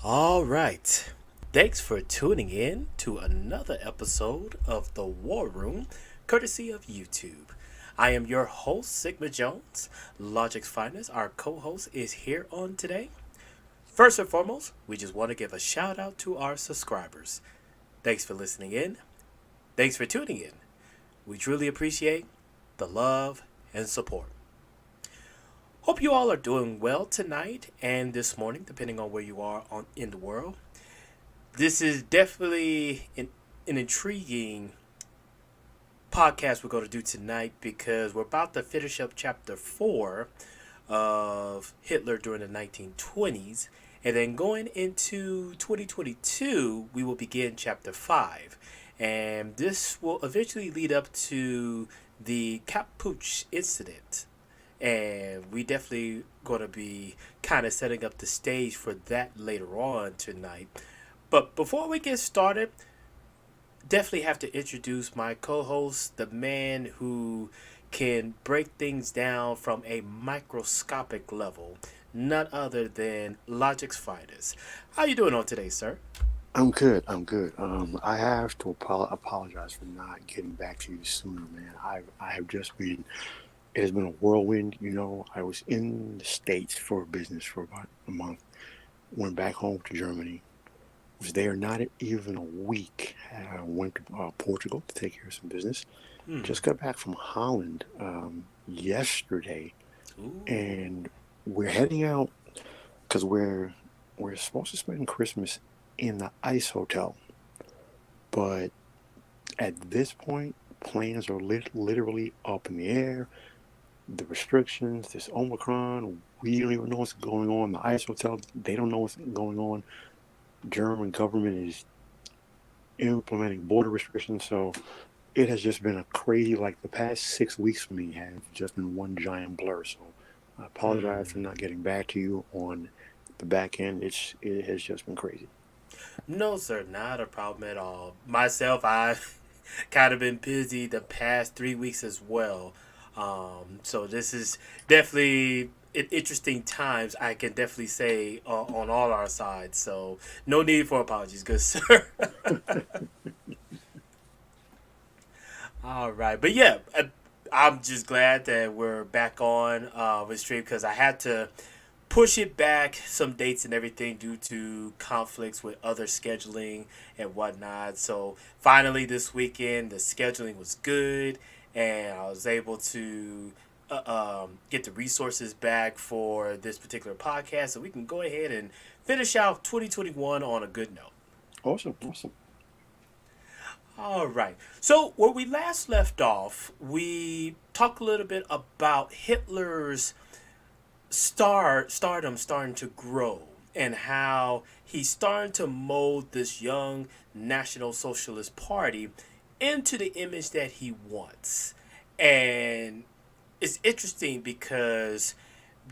All right. Thanks for tuning in to another episode of The War Room, courtesy of YouTube. I am your host, Sigma Jones. Logic's Finest, our co host, is here on today. First and foremost, we just want to give a shout out to our subscribers. Thanks for listening in. Thanks for tuning in. We truly appreciate the love and support. Hope you all are doing well tonight and this morning, depending on where you are in the world. This is definitely an intriguing podcast we're going to do tonight because we're about to finish up chapter 4 of Hitler during the 1920s. And then going into 2022, we will begin chapter 5. And this will eventually lead up to the Capuch incident. And we definitely going to be kind of setting up the stage for that later on tonight. But before we get started, definitely have to introduce my co-host, the man who can break things down from a microscopic level, none other than Logic's Finest. How you doing on today, sir? I'm good. I'm good. I have to apologize for not getting back to you sooner, man. I have just been. It has been a whirlwind. I was in the States for business for about a month. Went back home to Germany. Was there not even a week. I went to Portugal to take care of some business. Hmm. Just got back from Holland yesterday, Ooh. and we're heading out because we're supposed to spend Christmas in the Ice Hotel, but at this point, plans are literally up in the air. The restrictions, this Omicron, we don't even know what's going on. The ICE hotel, they don't know what's going on. German government is implementing border restrictions, so it has just been a crazy. Like the past 6 weeks for me have just been one giant blur. So I apologize for Hmm. not getting back to you on the back end. It has just been crazy. No, sir, not a problem at all. Myself, I've kind of been busy the past 3 weeks as well. So this is definitely interesting times. I can definitely say on all our sides. So no need for apologies, good sir. All right, but yeah, I'm just glad that we're back on with stream because I had to push it back some dates and everything due to conflicts with other scheduling and whatnot. So finally, this weekend, the scheduling was good, and I was able to get the resources back for this particular podcast, so we can go ahead and finish out 2021 on a good note. Awesome, awesome. All right. So where we last left off, we talked a little bit about Hitler's stardom starting to grow and how he's starting to mold this young National Socialist Party into the image that he wants. And it's interesting because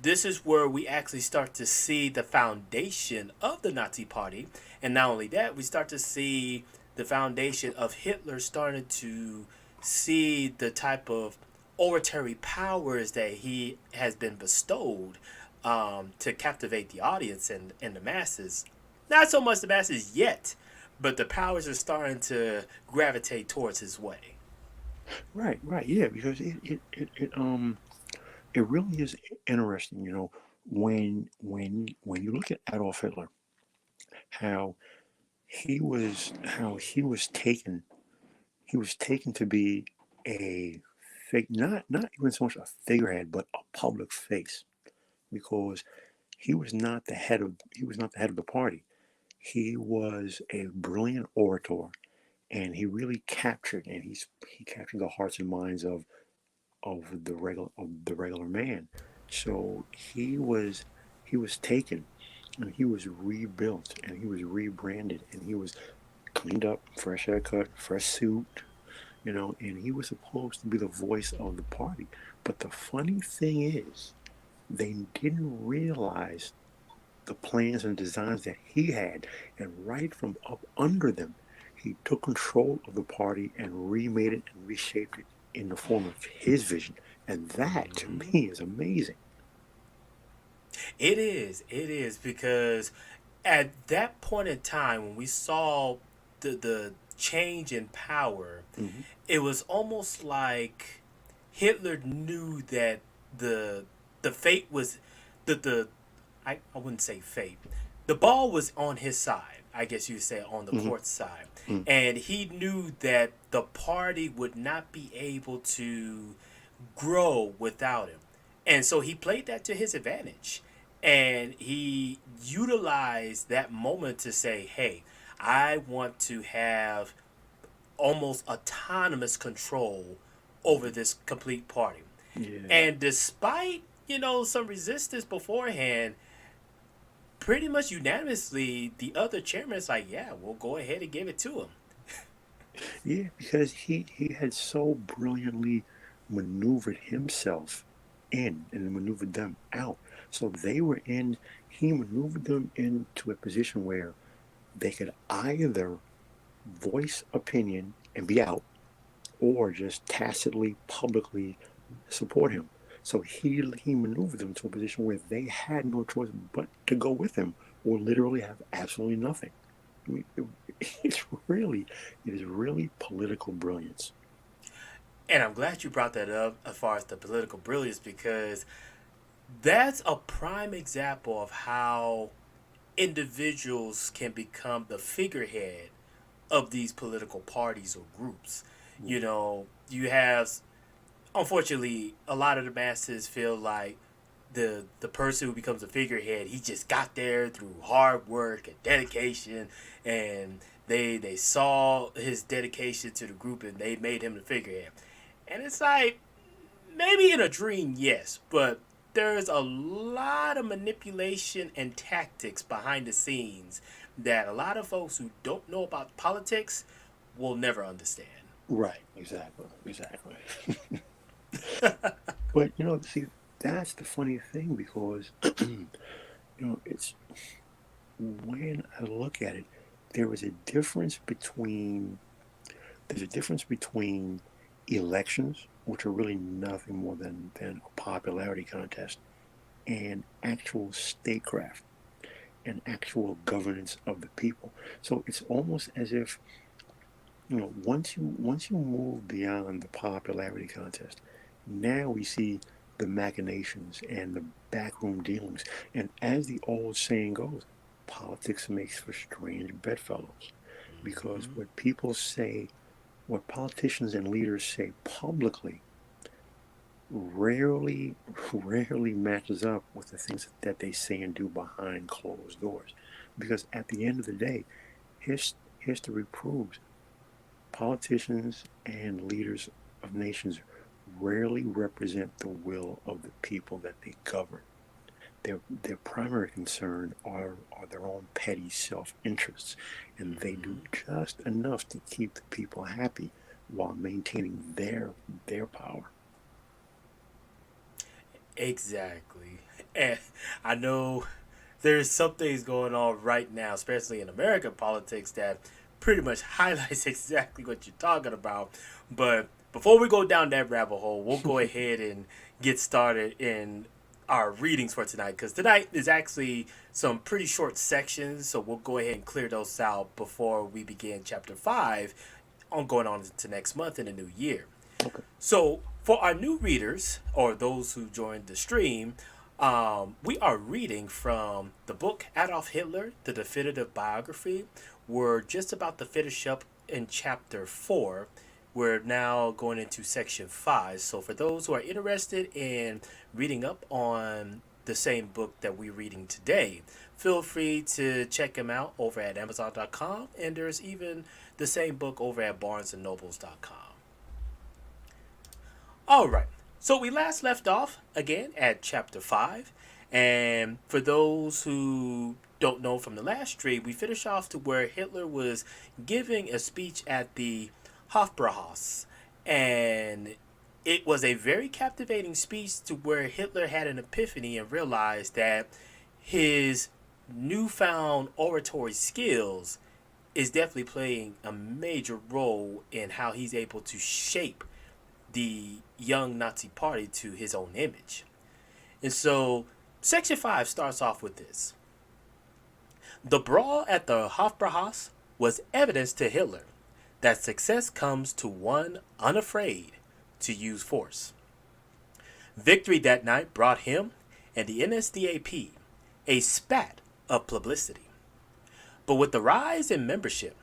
this is where we actually start to see the foundation of the Nazi Party. And not only that, we start to see the foundation of Hitler starting to see the type of oratory powers that he has been bestowed to captivate the audience and the masses. Not so much the masses yet, but the powers are starting to gravitate towards his way. Right, right, yeah, because it really is interesting, when you look at Adolf Hitler, how he was taken to be a not even so much a figurehead, but a public face, because he was not the head of the party. He was a brilliant orator, and he captured the hearts and minds of the regular man. So he was taken, and he was rebuilt, and he was rebranded, and he was cleaned up, fresh haircut, fresh suit, and he was supposed to be the voice of the party. But the funny thing is, they didn't realize the plans and designs that he had, and right from up under them, he took control of the party and remade it and reshaped it in the form of his vision. And that, to Mm-hmm. me, is amazing. It is. It is because at that point in time when we saw the change in power, Hmm. it was almost like Hitler knew that the the fate was the I wouldn't say fate. The ball was on his side, I guess you'd say on the Hmm. court side. Hmm. And he knew that the party would not be able to grow without him. And so he played that to his advantage. And he utilized that moment to say, hey, I want to have almost autonomous control over this complete party. Yeah. And despite, some resistance beforehand, pretty much unanimously, the other chairman's like, yeah, we'll go ahead and give it to him. Yeah, because he had so brilliantly maneuvered himself in and maneuvered them out. So they were in, he maneuvered them into a position where they could either voice opinion and be out or just tacitly, publicly support him. So he maneuvered them to a position where they had no choice but to go with him or literally have absolutely nothing. I mean, it's really, it is really political brilliance. And I'm glad you brought that up as far as the political brilliance because that's a prime example of how individuals can become the figurehead of these political parties or groups. You have, unfortunately, a lot of the masses feel like the person who becomes a figurehead, he just got there through hard work and dedication, and they saw his dedication to the group and they made him the figurehead. And it's like, maybe in a dream, yes, but there's a lot of manipulation and tactics behind the scenes that a lot of folks who don't know about politics will never understand. Right, exactly, exactly. But see, that's the funny thing because it's when I look at it, there is a difference between there's a difference between elections, which are really nothing more than a popularity contest, and actual statecraft and actual governance of the people. So it's almost as if once you move beyond the popularity contest, now we see the machinations and the backroom dealings. And as the old saying goes, politics makes for strange bedfellows. Because Mm-hmm. what people say, what politicians and leaders say publicly, rarely, rarely matches up with the things that they say and do behind closed doors. Because at the end of the day, history proves politicians and leaders of nations rarely represent the will of the people that they govern. Their primary concern are their own petty self interests, and they do Mm-hmm. just enough to keep the people happy while maintaining their power. Exactly. And I know there's some things going on right now, especially in American politics, that pretty much highlights exactly what you're talking about. But before we go down that rabbit hole, we'll go ahead and get started in our readings for tonight because tonight is actually some pretty short sections, so we'll go ahead and clear those out before we begin chapter 5 on going on to next month in the new year. Okay. So, for our new readers or those who joined the stream, we are reading from the book Adolf Hitler, the definitive biography. We're just about to finish up in chapter 4. We're now going into section 5. So, for those who are interested in reading up on the same book that we're reading today, feel free to check them out over at Amazon.com. And there's even the same book over at BarnesandNobles.com. All right. So we last left off again at chapter 5. And for those who don't know from the last stream, we finished off to where Hitler was giving a speech at the Hofbrauhaus. And it was a very captivating speech to where Hitler had an epiphany and realized that his newfound oratory skills is definitely playing a major role in how he's able to shape the young Nazi party to his own image. And so, Section 5 starts off with this. The brawl at the Hofbrauhaus was evidence to Hitler that success comes to one unafraid to use force. Victory that night brought him and the NSDAP a spat of publicity. But with the rise in membership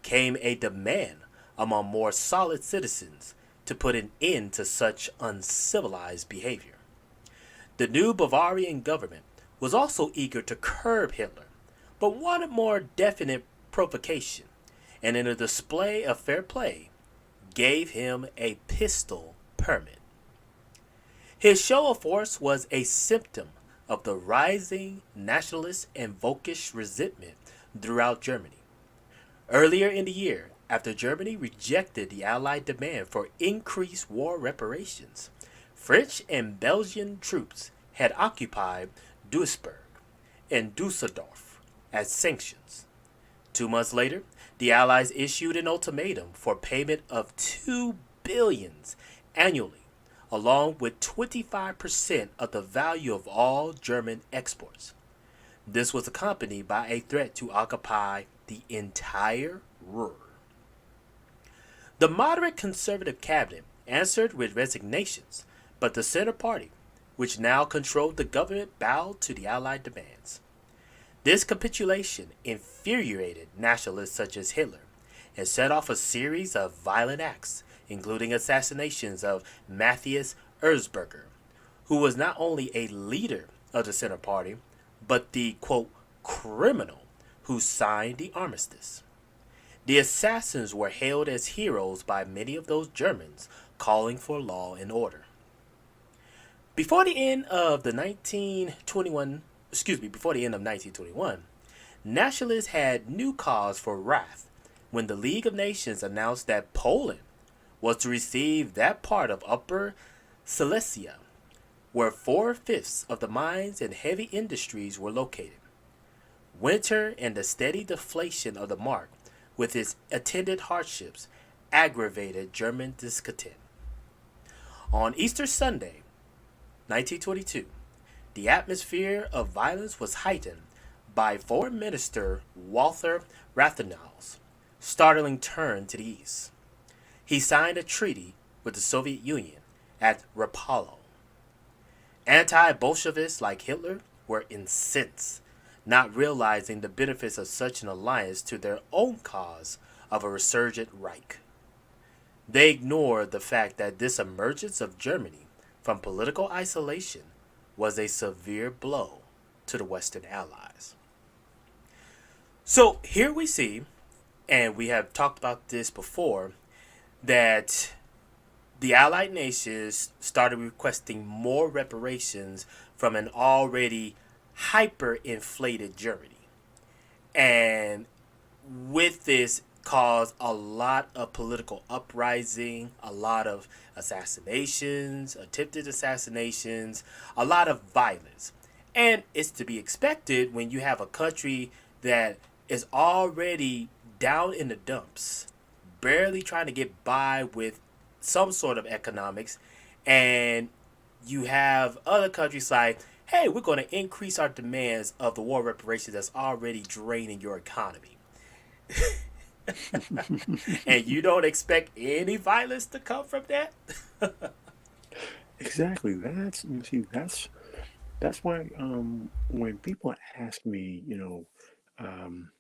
came a demand among more solid citizens to put an end to such uncivilized behavior. The new Bavarian government was also eager to curb Hitler, but wanted more definite provocation, and in a display of fair play, gave him a pistol permit. His show of force was a symptom of the rising nationalist and Völkisch resentment throughout Germany. Earlier in the year, after Germany rejected the Allied demand for increased war reparations, French and Belgian troops had occupied Duisburg and Dusseldorf as sanctions. 2 months later, the Allies issued an ultimatum for payment of 2 billions annually, along with 25% of the value of all German exports. This was accompanied by a threat to occupy the entire Ruhr. The moderate conservative cabinet answered with resignations, but the Center Party, which now controlled the government, bowed to the Allied demands. This capitulation infuriated nationalists such as Hitler and set off a series of violent acts, including assassinations of Matthias Erzberger, who was not only a leader of the Center Party, but the, quote, criminal who signed the armistice. The assassins were hailed as heroes by many of those Germans calling for law and order. Before the end of the 1921, before the end of 1921, nationalists had new cause for wrath when the League of Nations announced that Poland was to receive that part of Upper Silesia where 4/5 of the mines and heavy industries were located. Winter and the steady deflation of the mark with its attendant hardships aggravated German discontent. On Easter Sunday, 1922, the atmosphere of violence was heightened by Foreign Minister Walther Rathenau's startling turn to the east. He signed a treaty with the Soviet Union at Rapallo. Anti-Bolshevists like Hitler were incensed, not realizing the benefits of such an alliance to their own cause of a resurgent Reich. They ignored the fact that this emergence of Germany from political isolation was a severe blow to the Western Allies. So here we see, and we have talked about this before, that the Allied nations started requesting more reparations from an already hyperinflated Germany. And with this caused a lot of political uprising, a lot of assassinations, attempted assassinations, a lot of violence. And it's to be expected when you have a country that is already down in the dumps, barely trying to get by with some sort of economics, and you have other countries like, hey, we're going to increase our demands of the war reparations that's already draining your economy. And you don't expect any violence to come from that? Exactly. That's why when people ask me, um,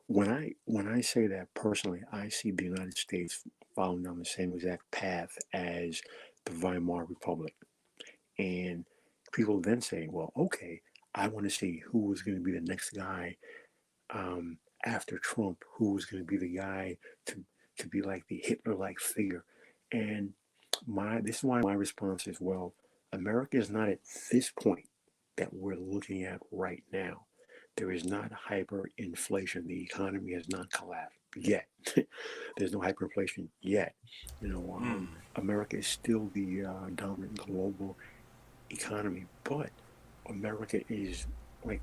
when I say that personally, I see the United States following down the same exact path as the Weimar Republic. And people then say, well, okay, I want to see who is going to be the next guy after Trump, who is going to be the guy to to be like the Hitler-like figure. And my this is why my response is, well, America is not at this point that we're looking at right now. There is not hyperinflation. The economy has not collapsed yet. There's no hyperinflation yet. America is still the dominant global economy, but America is like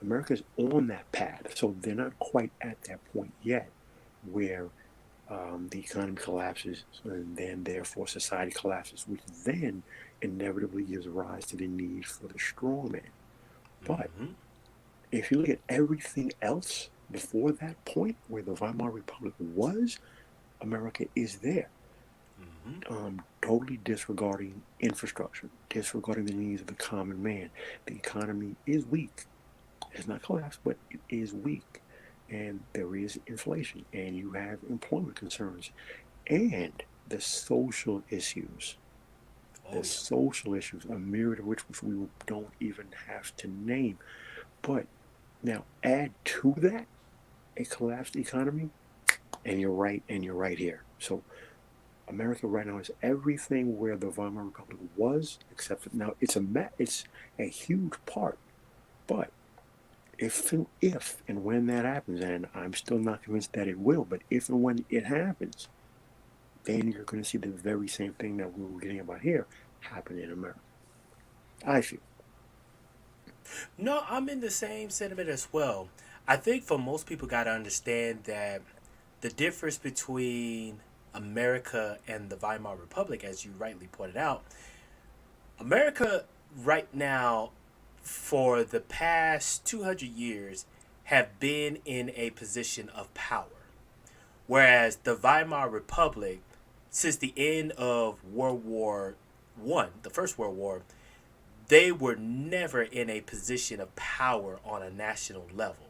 America's on that path. So they're not quite at that point yet where the economy collapses and then therefore society collapses, which then inevitably gives rise to the need for the strong man. But Mm-hmm. if you look at everything else before that point, where the Weimar Republic was, America is there. Mm-hmm. Totally disregarding infrastructure, disregarding the needs of the common man. The economy is weak. It's not collapsed, but it is weak. And there is inflation, and you have employment concerns, and the social issues. The Oh yeah. social issues, a myriad of which we don't even have to name. But now add to that a collapsed economy, and you're right here. So America right now is everything where the Weimar Republic was, except for now it's a huge part. But if and when that happens, and I'm still not convinced that it will, but if and when it happens, then you're going to see the very same thing that we were getting about here happen in America. I feel. No, I'm in the same sentiment as well. I think for most people, got to understand that the difference between America and the Weimar Republic, as you rightly pointed out, America right now, for the past 200 years, have been in a position of power. Whereas the Weimar Republic, since the end of World War One, the First World War, they were never in a position of power on a national level.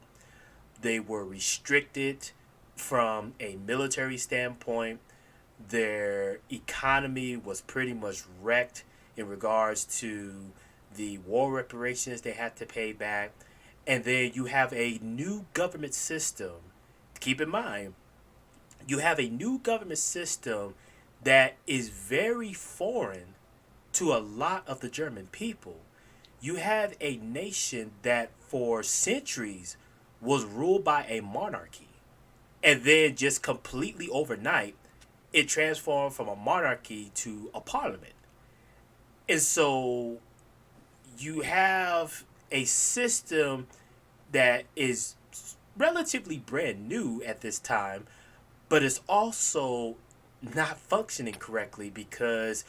They were restricted from a military standpoint. Their economy was pretty much wrecked in regards to the war reparations they had to pay back. And then you have a new government system. Keep in mind, you have a new government system that is very foreign to a lot of the German people. You have a nation that for centuries was ruled by a monarchy, and then just completely overnight, it transformed from a monarchy to a parliament. And so you have a system that is relatively brand new at this time, but it's also not functioning correctly because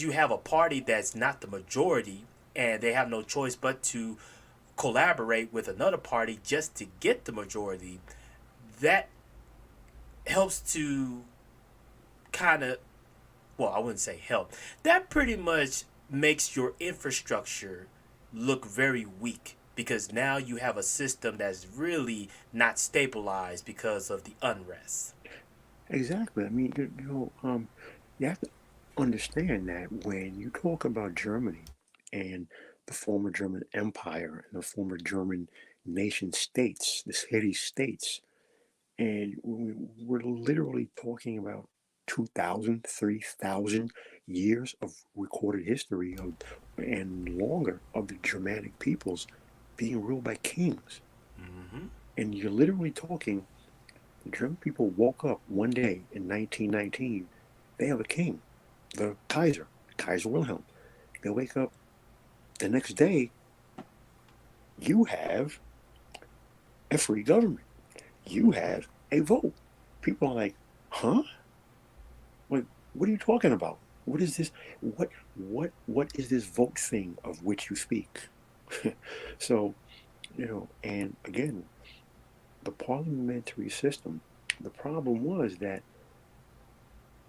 you have a party that's not the majority, and they have no choice but to collaborate with another party just to get the majority. That helps to kind of, well, I wouldn't say help. That pretty much makes your infrastructure look very weak, because now you have a system that's really not stabilized because of the unrest. Exactly. I mean, you have to understand that when you talk about Germany and the former German Empire and the former German nation states, the city states, and we're literally talking about 2,000, 3,000 years of recorded history of, and longer of the Germanic peoples being ruled by kings. Mm-hmm. And you're literally talking, the German people woke up one day in 1919, they have a king, the Kaiser, Kaiser Wilhelm. They wake up the next day, you have a free government. You have a vote. People are like, huh? What are you talking about? What is this? What is this vote thing of which you speak? So, and again, the parliamentary system, the problem was that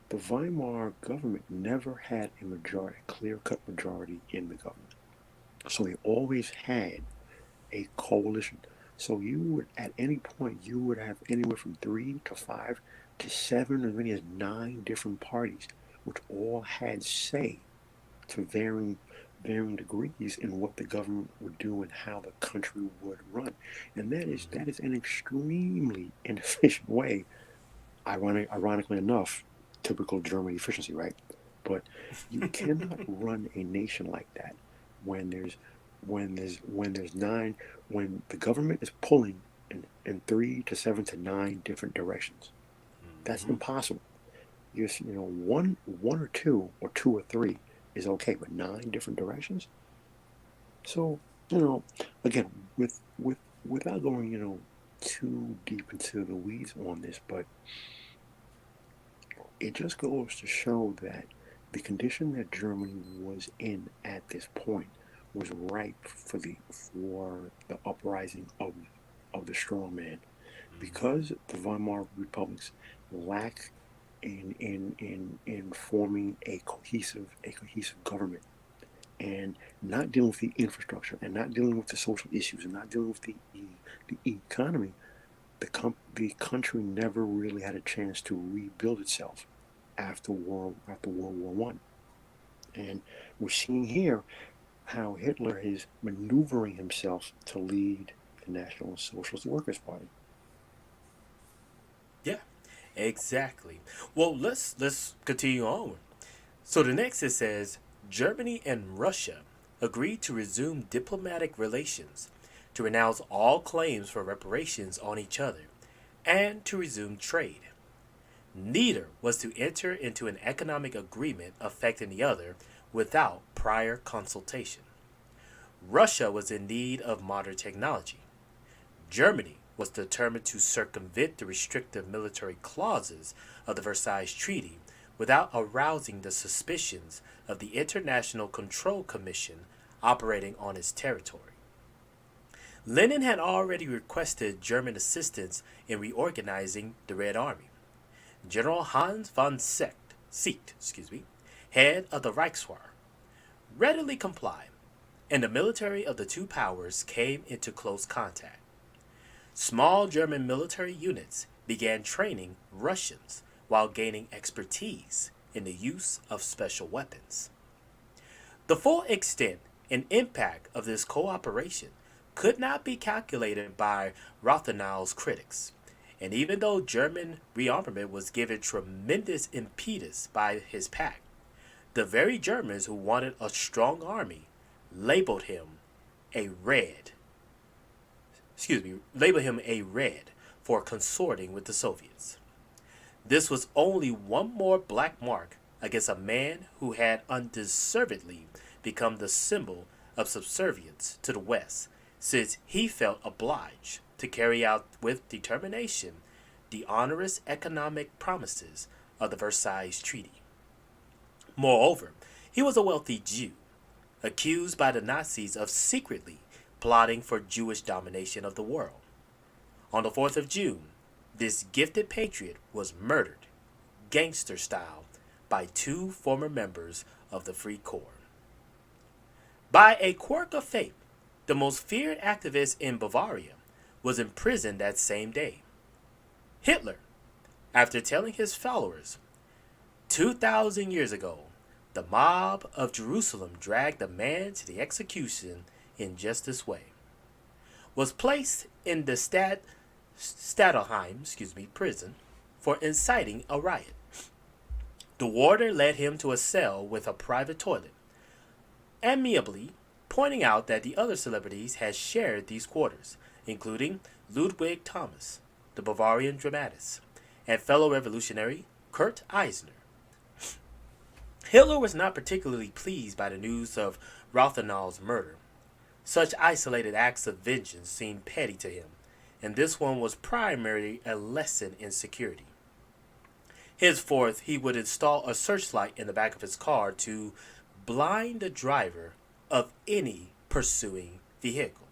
the Weimar government never had a majority, a clear-cut majority in the government. So they always had a coalition. So you would, at any point, you would have anywhere from 3 to 5 to 7, as many as 9 different parties, which all had say to varying degrees in what the government would do and how the country would run. And Mm-hmm. that is an extremely inefficient way, ironically enough, typical German efficiency, right? But you cannot run a nation like that when there's nine, when the government is pulling in 3 to 7 to 9 different directions. That's Mm-hmm. impossible. One or two or three is okay, but 9 different directions. So you know, again, without going too deep into the weeds on this, but it just goes to show that the condition that Germany was in at this point was ripe for the uprising of the strong man, because the Weimar republics lack in forming a cohesive government, and not dealing with the infrastructure, and not dealing with the social issues, and not dealing with the economy. The country never really had a chance to rebuild itself after World War I. And we're seeing here how Hitler is maneuvering himself to lead the National Socialist Workers' Party. Yeah, exactly. Well, let's continue on. So the next it says Germany and Russia agreed to resume diplomatic relations, to renounce all claims for reparations on each other, and to resume trade. Neither was to enter into an economic agreement affecting the other without prior consultation. Russia was in need of modern technology. Germany was determined to circumvent the restrictive military clauses of the Versailles Treaty without arousing the suspicions of the International Control Commission operating on its territory. Lenin had already requested German assistance in reorganizing the Red Army. General Hans von Seeckt, head of the Reichswehr, readily complied, and the military of the two powers came into close contact. Small German military units began training Russians while gaining expertise in the use of special weapons. The full extent and impact of this cooperation could not be calculated by Rathenau's critics, and even though German rearmament was given tremendous impetus by his pact, the very Germans who wanted a strong army labeled him a red labeled him a red for consorting with the Soviets. This was only one more black mark against a man who had undeservedly become the symbol of subservience to the West, since he felt obliged to carry out with determination the onerous economic promises of the Versailles Treaty. Moreover, he was a wealthy Jew, accused by the Nazis of secretly plotting for Jewish domination of the world. On the 4th of June, this gifted patriot was murdered, gangster style, by two former members of the Free Corps. By a quirk of fate, the most feared activist in Bavaria was imprisoned that same day. Hitler, after telling his followers, 2,000 years ago, the mob of Jerusalem dragged a man to the execution in just this way, was placed in the Stadelheim prison for inciting a riot. The warder led him to a cell with a private toilet, amiably pointing out that the other celebrities had shared these quarters, including Ludwig Thomas, the Bavarian dramatist, and fellow revolutionary Kurt Eisner. Hitler was not particularly pleased by the news of Rathenau's murder. Such isolated acts of vengeance seemed petty to him, and this one was primarily a lesson in security. Henceforth, he would install a searchlight in the back of his car to blind the driver of any pursuing vehicle.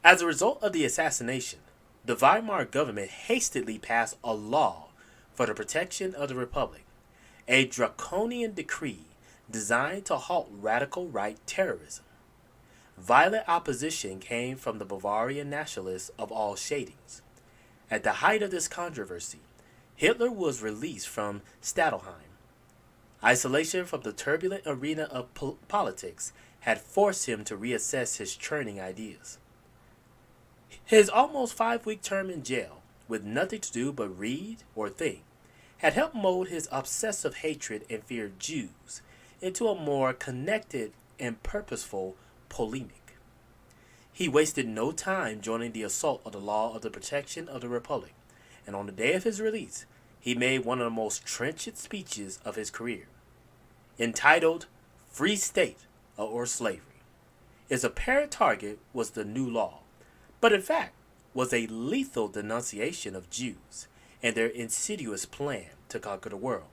As a result of the assassination, the Weimar government hastily passed a law for the protection of the Republic, a draconian decree designed to halt radical right terrorism. Violent opposition came from the Bavarian nationalists of all shadings. At the height of this controversy, Hitler was released from Stadelheim. Isolation from the turbulent arena of politics had forced him to reassess his churning ideas. His almost 5-week term in jail, with nothing to do but read or think, had helped mold his obsessive hatred and fear of Jews into a more connected and purposeful polemic. He wasted no time joining the assault of the law of the protection of the Republic, and on the day of his release, he made one of the most trenchant speeches of his career. Entitled Free State or Slavery, its apparent target was the new law, but in fact was a lethal denunciation of Jews and their insidious plan to conquer the world.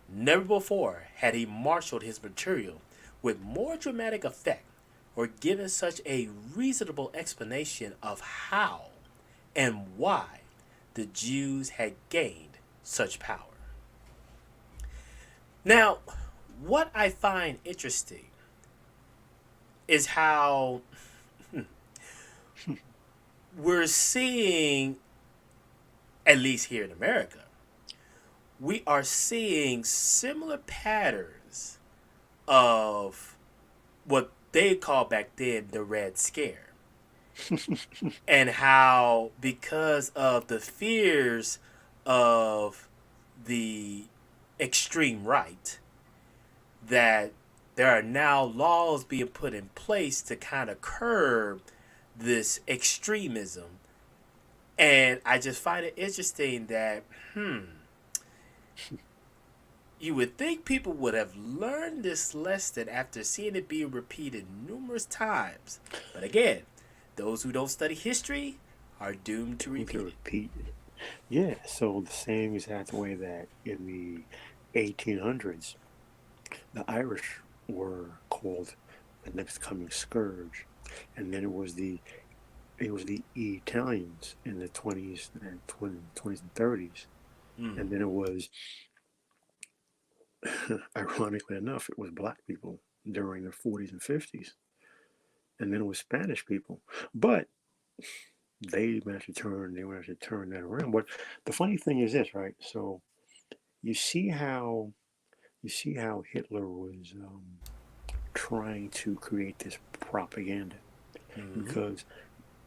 Never before had he marshaled his material with more dramatic effect or given such a reasonable explanation of how and why the Jews had gained such power. Now, what I find interesting is how we're seeing, at least here in America, we are seeing similar patterns of what they called back then the Red Scare. And how, because of the fears of the extreme right, that there are now laws being put in place to kind of curb this extremism. And I just find it interesting that, you would think people would have learned this lesson after seeing it being repeated numerous times. But again, those who don't study history are doomed to repeat it. Yeah, so the same exact way that in the 1800s, the Irish were called the next coming scourge, and then it was the Italians in the 20s and 20s and 30s, and then it was, ironically enough, it was black people during the 40s and 50s, and then it was Spanish people. But they managed to turn that around. But the funny thing is this, right? So you see how Hitler was trying to create this propaganda, Mm-hmm. because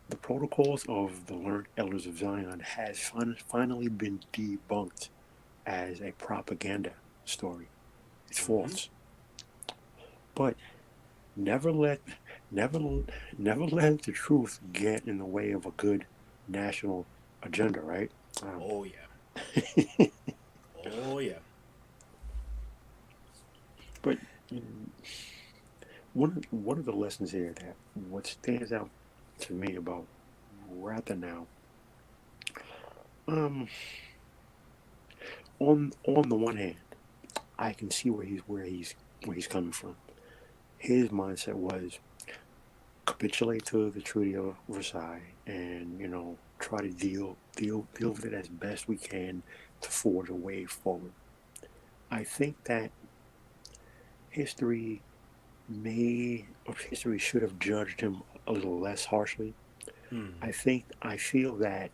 the protocols of the learned elders of Zion has finally been debunked as a propaganda story. It's Mm-hmm. false. But never let never never let the truth get in the way of a good national agenda, right? Um, Oh yeah. Oh yeah. but one of the lessons here, that what stands out to me about Rather now, um, on the one hand, I can see where he's coming from. His mindset was capitulate to the Treaty of Versailles, and try to deal with it as best we can to forge a way forward. I think that history history should have judged him a little less harshly. Mm-hmm. I feel that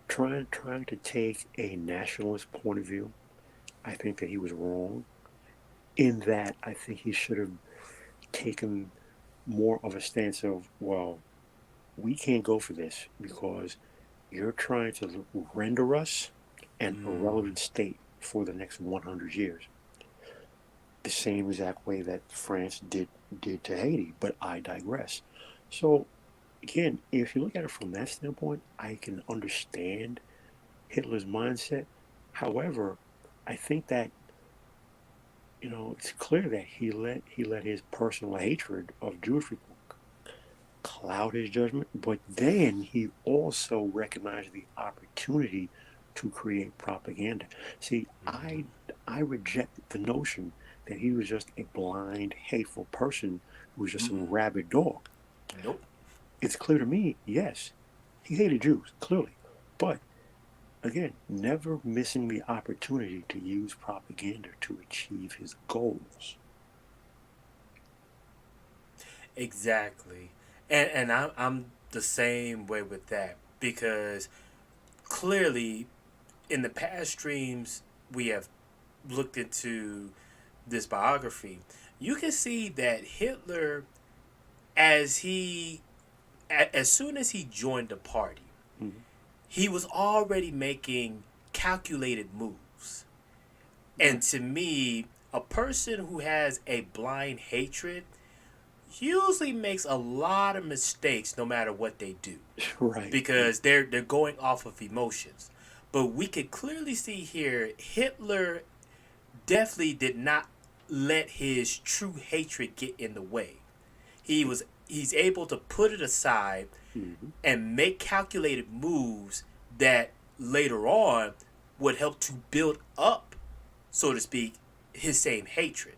trying to take a nationalist point of view, I think that he was wrong. In that, I think he should have taken more of a stance of, well, we can't go for this because you're trying to render us an irrelevant state for the next 100 years. The same exact way that France did to Haiti, but I digress. So again, if you look at it from that standpoint, I can understand Hitler's mindset. However, I think that it's clear that he let his personal hatred of Jewish people cloud his judgment, but then he also recognized the opportunity to create propaganda. See, I reject the notion that he was just a blind, hateful person who was just some Mm-mm. rabid dog. Nope. It's clear to me, yes, he hated Jews, clearly. But again, never missing the opportunity to use propaganda to achieve his goals. Exactly. And I'm the same way with that because clearly in the past streams we have looked into this biography, you can see that Hitler, as he as soon as he joined the party, Mhm. he was already making calculated moves. And Right, to me, a person who has a blind hatred usually makes a lot of mistakes no matter what they do right. because they're going off of emotions. But we could clearly see here Hitler definitely did not let his true hatred get in the way. He's able to put it aside Hmm. and make calculated moves that later on would help to build up, so to speak, his same hatred.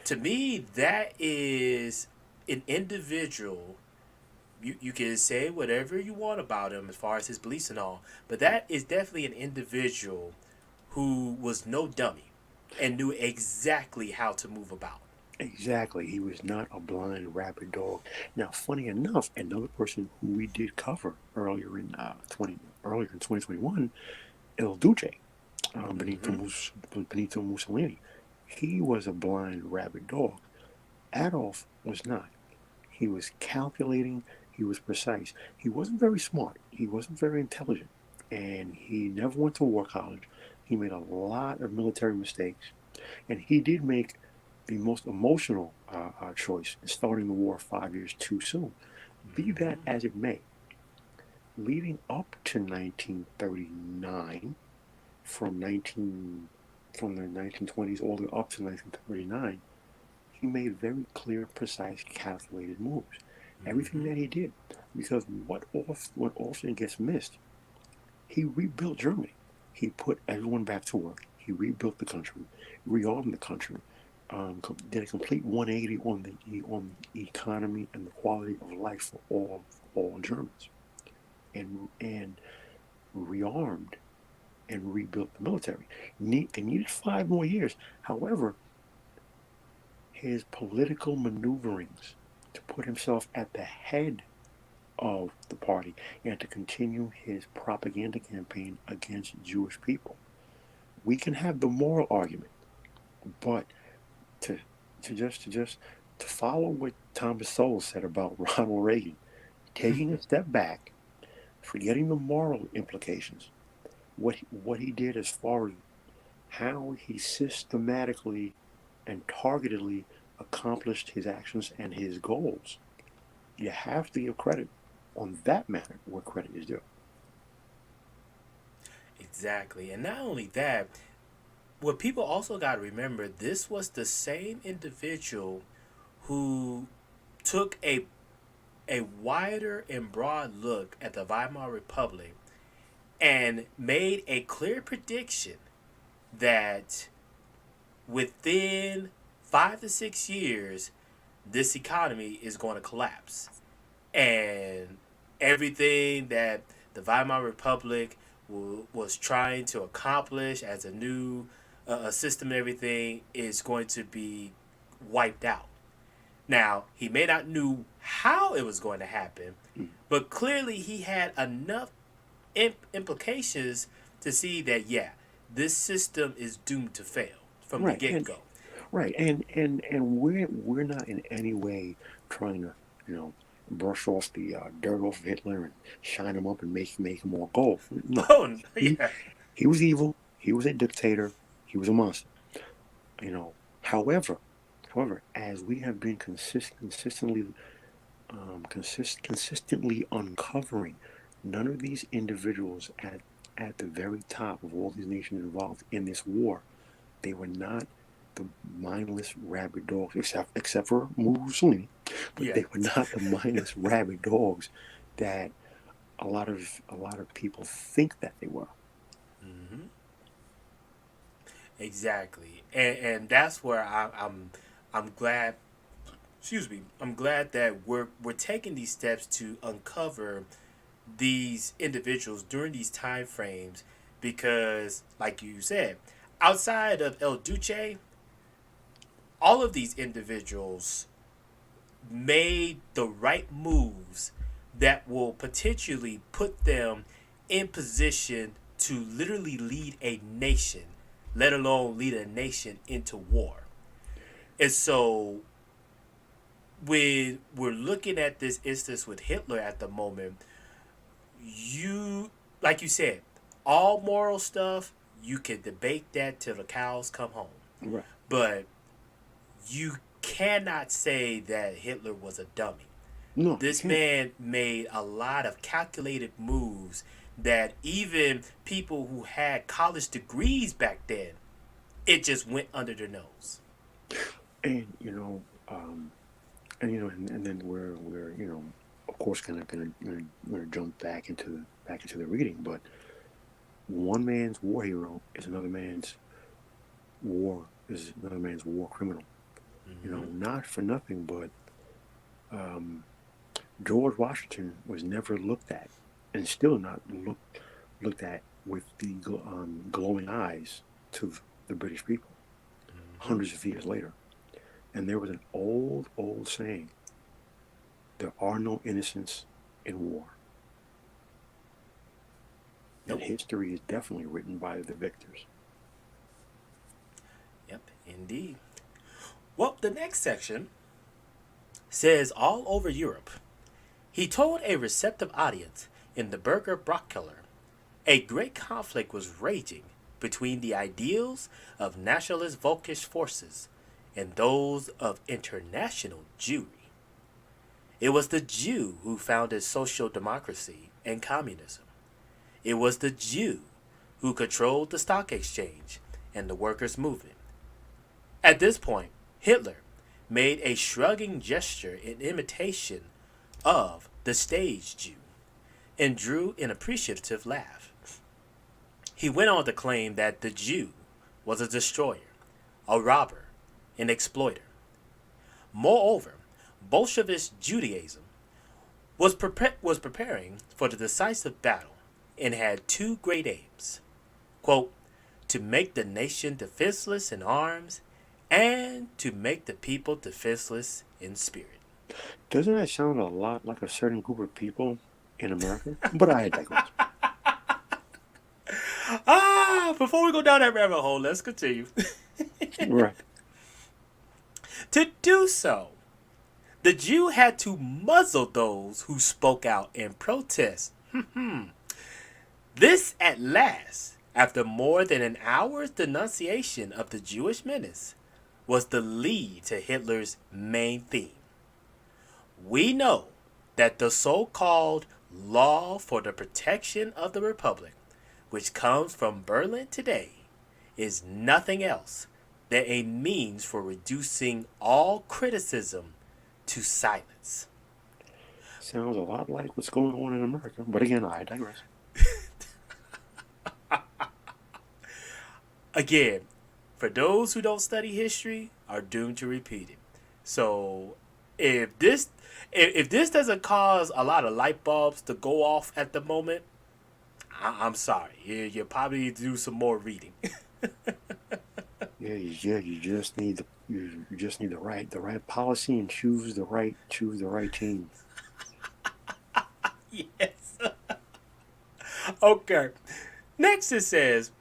To me, that is an individual. You can say whatever you want about him as far as his beliefs and all, but that is definitely an individual who was no dummy and knew exactly how to move about. Exactly. He was not a blind rabid dog. Now, funny enough, another person who we did cover earlier in 2021, El Duce, Mm-hmm. Benito Mussolini. He was a blind rabid dog. Adolf was not. He was calculating. He was precise. He wasn't very smart. He wasn't very intelligent, and he never went to war college. He made a lot of military mistakes, and he did make the most emotional choice in starting the war 5 years too soon. Be that Mm-hmm. as it may, leading up to 1939, from 19 from the 1920s all the way up to 1939, he made very clear, precise, calculated moves. Everything Mm-hmm. that he did, because what often gets missed, he rebuilt Germany. He put everyone back to work. He rebuilt the country, rearmed the country, did a complete 180 on the economy and the quality of life for all Germans, and rearmed and rebuilt the military. They needed 5 more years. However, his political maneuverings to put himself at the head of the party and to continue his propaganda campaign against Jewish people. We can have the moral argument, but to to follow what Thomas Sowell said about Ronald Reagan, taking a step back, forgetting the moral implications, what he did as far as how he systematically and targetedly accomplished his actions and his goals. You have to give credit on that matter where credit is due. Exactly. And not only that, what people also got to remember, this was the same individual who took a wider and broad look at the Weimar Republic and made a clear prediction that within 5 to 6 years, this economy is going to collapse. And everything that the Weimar Republic was trying to accomplish as a new system and everything is going to be wiped out. Now, he may not knew how it was going to happen, Mm. but clearly he had enough implications to see that, yeah, this system is doomed to fail from the Right, get and go. right, and we're not in any way trying to you know brush off the dirt off of Hitler and shine him up and make him all gold. No, Oh, he yeah. he was evil. He was a dictator. He was a monster. You know. However, as we have been consistently uncovering, none of these individuals at the very top of all these nations involved in this war, they were not the mindless rabid dogs, except for Mussolini, but Yeah. they were not the mindless rabid dogs that a lot of people think that they were. Hmm. Exactly. And that's where I'm glad, excuse me, I'm glad that we're taking these steps to uncover these individuals during these time frames because, like you said, outside of El Duce, all of these individuals made the right moves that will potentially put them in position to literally lead a nation, let alone lead a nation into war. And so when we're looking at this instance with Hitler at the moment, you, like you said, all moral stuff, you can debate that till the cows come home. Right. But you cannot say that Hitler was a dummy. No, you This can't. man made a lot of calculated moves that even people who had college degrees back then, it just went under their nose. And and then we're of course gonna jump back into the reading, but one man's war hero is another man's war criminal. Mm-hmm. Not for nothing, but um, George Washington was never looked at, and still not looked at with the glowing eyes to the British people Mm-hmm. hundreds of years later. And there was an old saying: "There are no innocents in war," and Nope. history is definitely written by the victors. Yep, indeed. Well, the next section says all over Europe, he told a receptive audience in the Burger Brockkeller a great conflict was raging between the ideals of nationalist Volkish forces and those of international Jewry. It was the Jew who founded social democracy and communism. It was the Jew who controlled the stock exchange and the workers' movement. At this point, Hitler made a shrugging gesture in imitation of the stage Jew and drew an appreciative laugh. He went on to claim that the Jew was a destroyer, a robber, an exploiter. Moreover, Bolshevist Judaism was preparing for the decisive battle and had two great aims: quote, to make the nation defenseless in arms and to make the people defenseless in spirit. Doesn't that sound a lot like a certain group of people in America? But I digress. Before we go down that rabbit hole, let's continue. Right. To do so, the Jew had to muzzle those who spoke out in protest. This, at last, after more than an hour's denunciation of the Jewish menace, was the lead to Hitler's main theme. We know that the so called Law for the Protection of the Republic, which comes from Berlin today, is nothing else than a means for reducing all criticism to silence. Sounds a lot like what's going on in America. But again, I digress. Again, for those who don't study history, are doomed to repeat it. So, if this if this doesn't cause a lot of light bulbs to go off at the moment, I'm sorry. You probably need to do some more reading. You just need you just need the right policy and choose the right team. Yes. Okay. Next it says,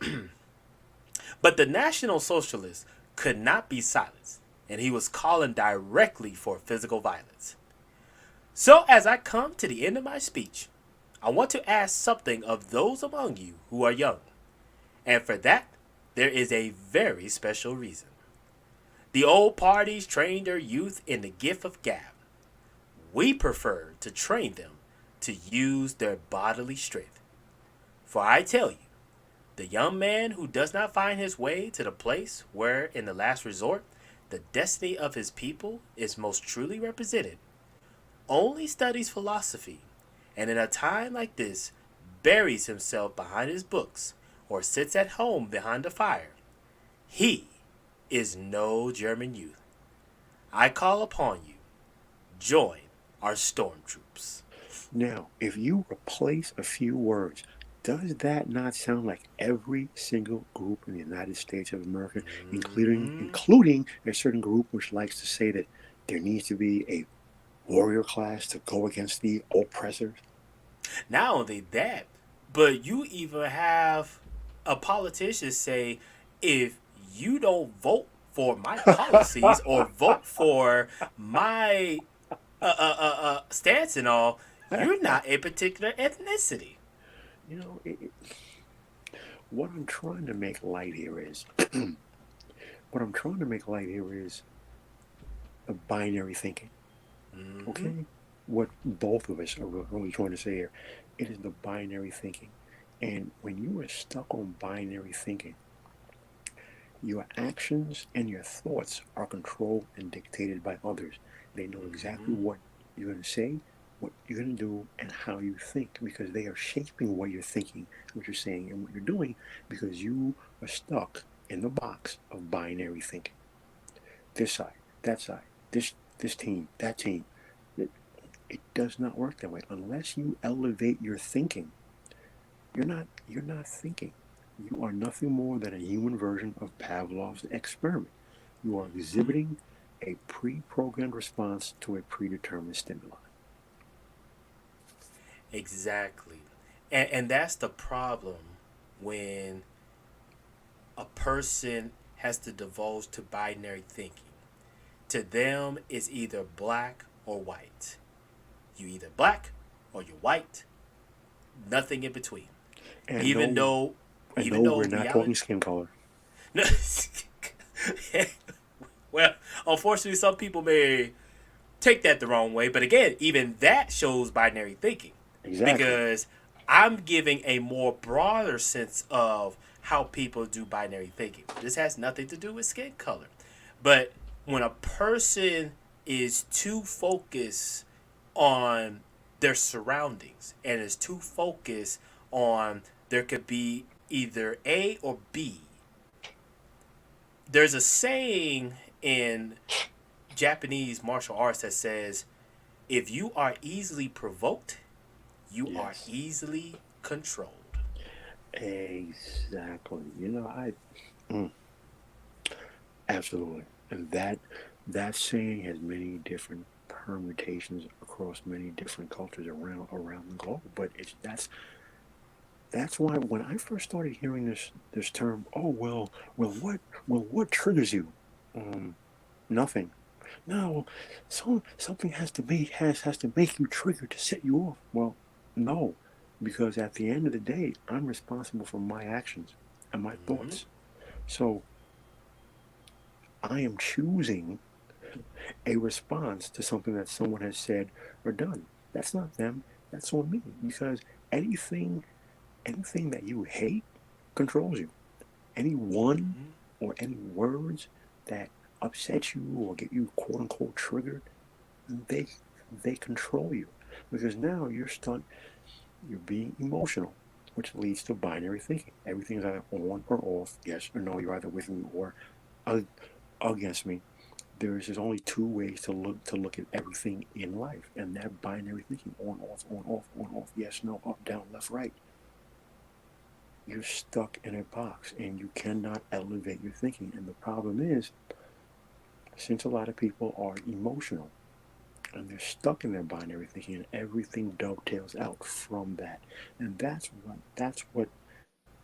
but the National Socialist could not be silenced, and he was calling directly for physical violence. So, as I come to the end of my speech, I want to ask something of those among you who are young. And for that, there is a very special reason. The old parties trained their youth in the gift of gab. We prefer to train them to use their bodily strength. For I tell you, the young man who does not find his way to the place where, in the last resort, the destiny of his people is most truly represented, only studies philosophy, and in a time like this, buries himself behind his books or sits at home behind the fire. He is no German youth. I call upon you, join our stormtroops. Now, if you replace a few words, does that not sound like every single group in the United States of America, including Mm-hmm. including a certain group which likes to say that there needs to be a warrior class to go against the oppressors? Not only that, but you even have a politician say, if you don't vote for my policies or vote for my stance and all, you're not a particular ethnicity. You know, what I'm trying to make light here is what I'm trying to make light here is the binary thinking. Mm-hmm. Okay, what both of us are really trying to say here, it is the binary thinking. And when you are stuck on binary thinking, your actions and your thoughts are controlled and dictated by others. They know exactly Mm-hmm. what you're going to say, what you're going to do, and how you think because they are shaping what you're thinking, what you're saying, and what you're doing because you are stuck in the box of binary thinking. This side. that side, this team, that team. It, it does not work that way unless you elevate your thinking. You're not thinking. You are nothing more than a human version of Pavlov's experiment. You are Mhm. exhibiting a pre-programmed response to a predetermined stimuli. Exactly. And that's the problem when a person has to divulge to binary thinking. To them, it's either black or white. You either black or you're white. Nothing in between. And Even no, though, and even no, though we're not talking reality. skin color. No, well, unfortunately, some people may take that the wrong way. But again, even that shows binary thinking Exactly. because I'm giving a more broader sense of how people do binary thinking. This has nothing to do with skin color. But when a person is too focused on their surroundings and is too focused on there could be either A or B, there's a saying in Japanese martial arts that says if you are easily provoked, you are Yes. easily controlled. Exactly. Mm, absolutely. And that saying has many different permutations across many different cultures around the globe. But that's why when I first started hearing this term, oh what triggers you? Um, Nothing. No, something has to make you trigger to set you off. Well, no, because at the end of the day, I'm responsible for my actions and my Mm-hmm. thoughts. So I am choosing a response to something that someone has said or done. That's not them. That's on me. Because anything anything that you hate controls you. Anyone Mm-hmm. or any words that upset you or get you quote unquote triggered, they they control you because now you're being emotional, which leads to binary thinking. Everything is either on or off, yes or no. You're either with me or uh, against me. There's only two ways to look at everything in life, and that binary thinking: on off, yes, no, up, down, left, right. You're stuck in a box, and you cannot elevate your thinking. And the problem is, since a lot of people are emotional and they're stuck in their binary thinking, and everything dovetails out from that, and that's what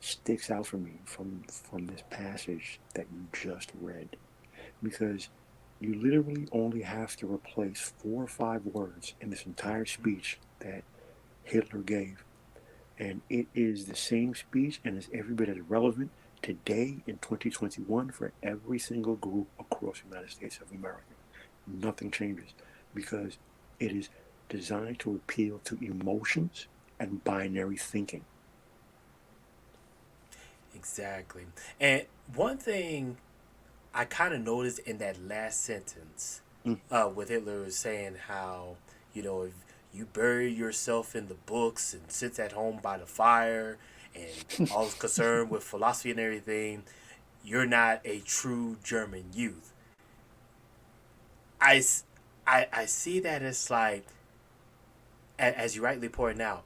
sticks out for me from this passage that you just read, because you literally only have to replace 4 or 5 words in this entire Mm-hmm. speech that Hitler gave, and it is the same speech and is every bit as relevant today in 2021 for every single group across the United States of America. Nothing changes because it is designed to appeal to emotions and binary thinking. Exactly. And one thing I kind of noticed in that last sentence, Mm. with Hitler saying how, if you bury yourself in the books and sits at home by the fire and all is concerned with philosophy and everything, you're not a true German youth. I, I see that as like, as you rightly pointed out,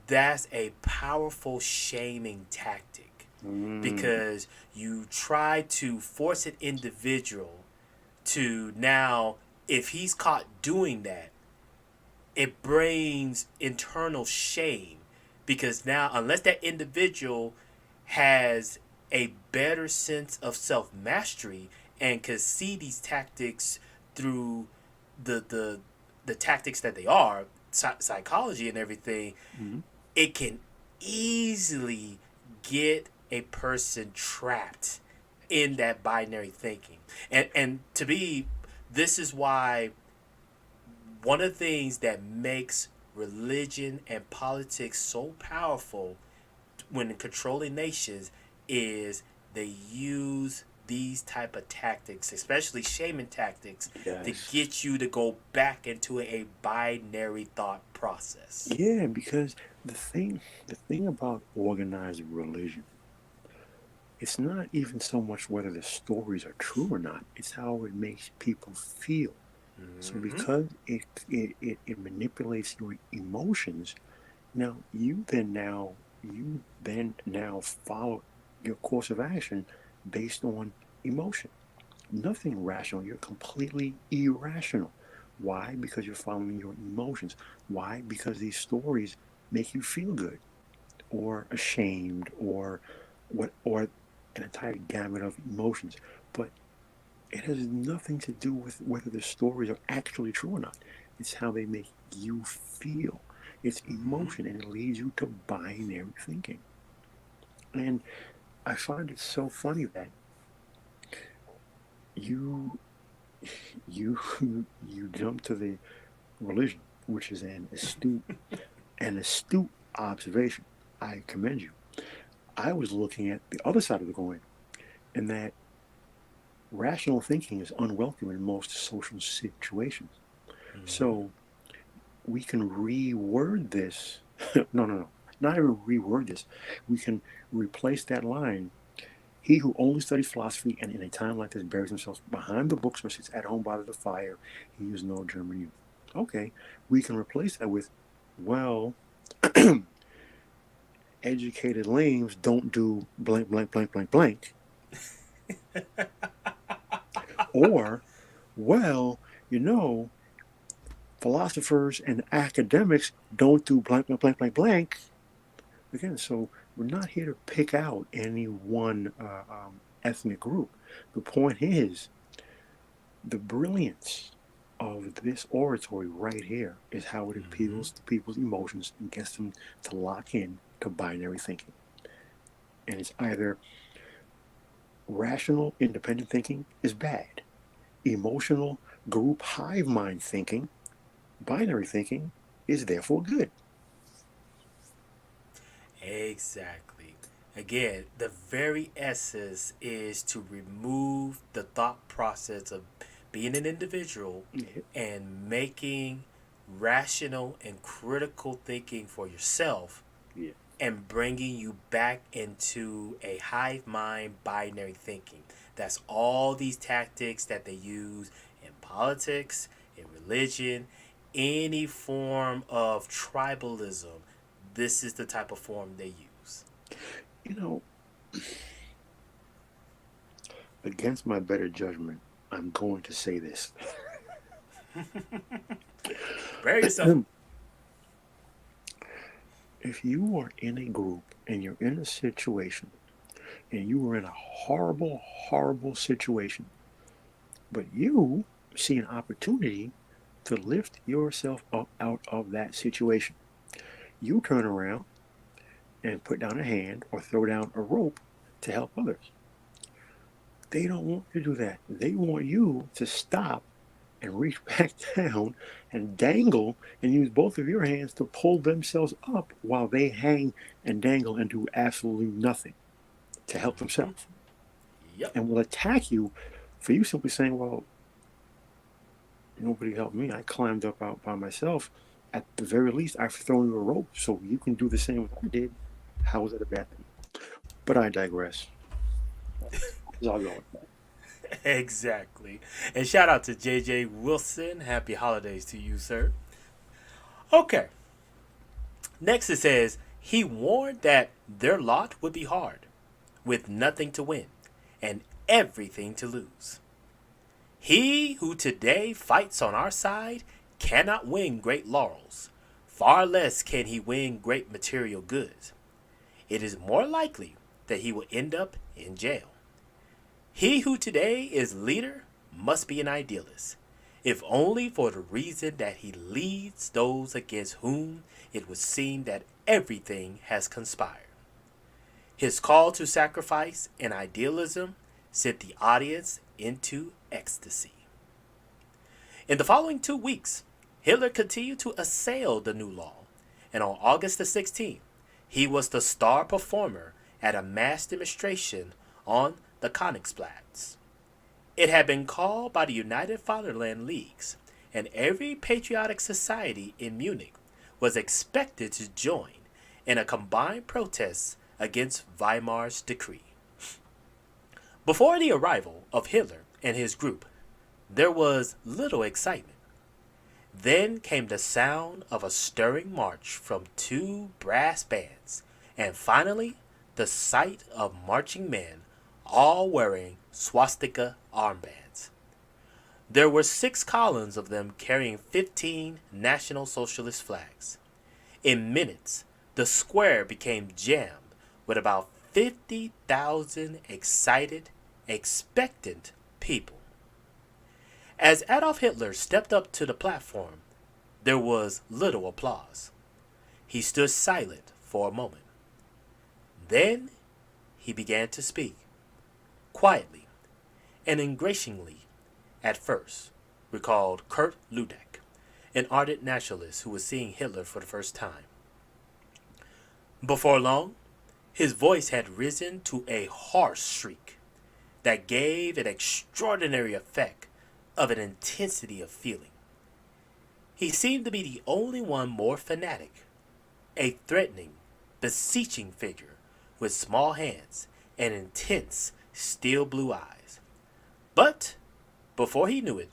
that's a powerful shaming tactic Mm. because you try to force an individual to now, if he's caught doing that, it brings internal shame because now, unless that individual has a better sense of self mastery and can see these tactics through the the the tactics that they are psychology and everything, Mm. it can easily get a person trapped in that binary thinking. And to me, this is why one of the things that makes religion and politics so powerful when controlling nations is they use these type of tactics, especially shaming tactics, to Yes. get you to go back into a binary thought process. Yeah, because the thing about organized religion it's not even so much whether the stories are true or not, it's how it makes people feel. So Mm-hmm. because it manipulates your emotions, now you then now follow your course of action based on emotion. Nothing rational. You're completely irrational. Why? Because you're following your emotions. Why? Because these stories make you feel good or ashamed or an entire gamut of emotions. But it has nothing to do with whether the stories are actually true or not. It's how they make you feel. It's Mm-hmm. emotion, and it leads you to binary thinking. And I find it so funny that you you you jump to the religion, which is an astute observation. I commend you. I was looking at the other side of the coin, and that rational thinking is unwelcome in most social situations. Mm-hmm. So we can reword this. No. Not even reword this. We can replace that line. He who only studies philosophy and in a time like this buries himself behind the books or sits at home by the fire, he is no German youth. Okay, we can replace that with, well, educated lames don't do blank, blank, blank, blank, blank. Or, well, you know, philosophers and academics don't do blank, blank, blank, blank, blank. Again, so we're not here to pick out any one ethnic group. The point is, the brilliance of this oratory right here is how it Mm-hmm. appeals to people's emotions and gets them to lock in to binary thinking. And it's either rational, independent thinking is bad, emotional, group hive mind thinking, binary thinking is therefore good. Exactly. Again, the very essence is to remove the thought process of being an individual Yeah. and making rational and critical thinking for yourself Yeah. and bringing you back into a hive mind binary thinking. That's all these tactics that they use in politics, in religion, any form of tribalism. This is the type of form they use. You know, against my better judgment, I'm going to say this. Prepare yourself. If you are in a group and you're in a situation and you are in a horrible, horrible situation, but you see an opportunity to lift yourself up out of that situation, you turn around and put down a hand or throw down a rope to help others. They don't want you to do that. They want you to stop and reach back down and dangle and use both of your hands to pull themselves up while they hang and dangle and do absolutely nothing to help themselves, Yep. and will attack you for you simply saying, well, nobody helped me. I climbed up out by myself. At the very least, I've thrown you a rope so you can do the same as I did. How is that a bad thing? But I digress. As I'll go with that. Exactly. And shout out to JJ Wilson. Happy holidays to you, sir. Okay. Next it says, he warned that their lot would be hard, with nothing to win and everything to lose. He who today fights on our side cannot win great laurels. Far less can he win great material goods. It is more likely that he will end up in jail. He who today is leader must be an idealist, if only for the reason that he leads those against whom it would seem that everything has conspired. His call to sacrifice and idealism sent the audience into ecstasy. In the following 2 weeks, Hitler continued to assail the new law, and on August the 16th, he was the star performer at a mass demonstration on the Königsplatz. It had been called by the United Fatherland Leagues, and every patriotic society in Munich was expected to join in a combined protest against Weimar's decree. Before the arrival of Hitler and his group, there was little excitement. Then came the sound of a stirring march from two brass bands, and finally the sight of marching men all wearing swastika armbands. There were 6 columns of them carrying 15 National Socialist flags. In minutes, the square became jammed with about 50,000 excited, expectant people. As Adolf Hitler stepped up to the platform, there was little applause. He stood silent for a moment. Then he began to speak, quietly and ingratiatingly at first, recalled Kurt Ludek, an ardent nationalist who was seeing Hitler for the first time. Before long, his voice had risen to a harsh shriek that gave an extraordinary effect of an intensity of feeling. He seemed to be the only one more fanatic, a threatening, beseeching figure with small hands and intense, steel blue eyes. But, before he knew it,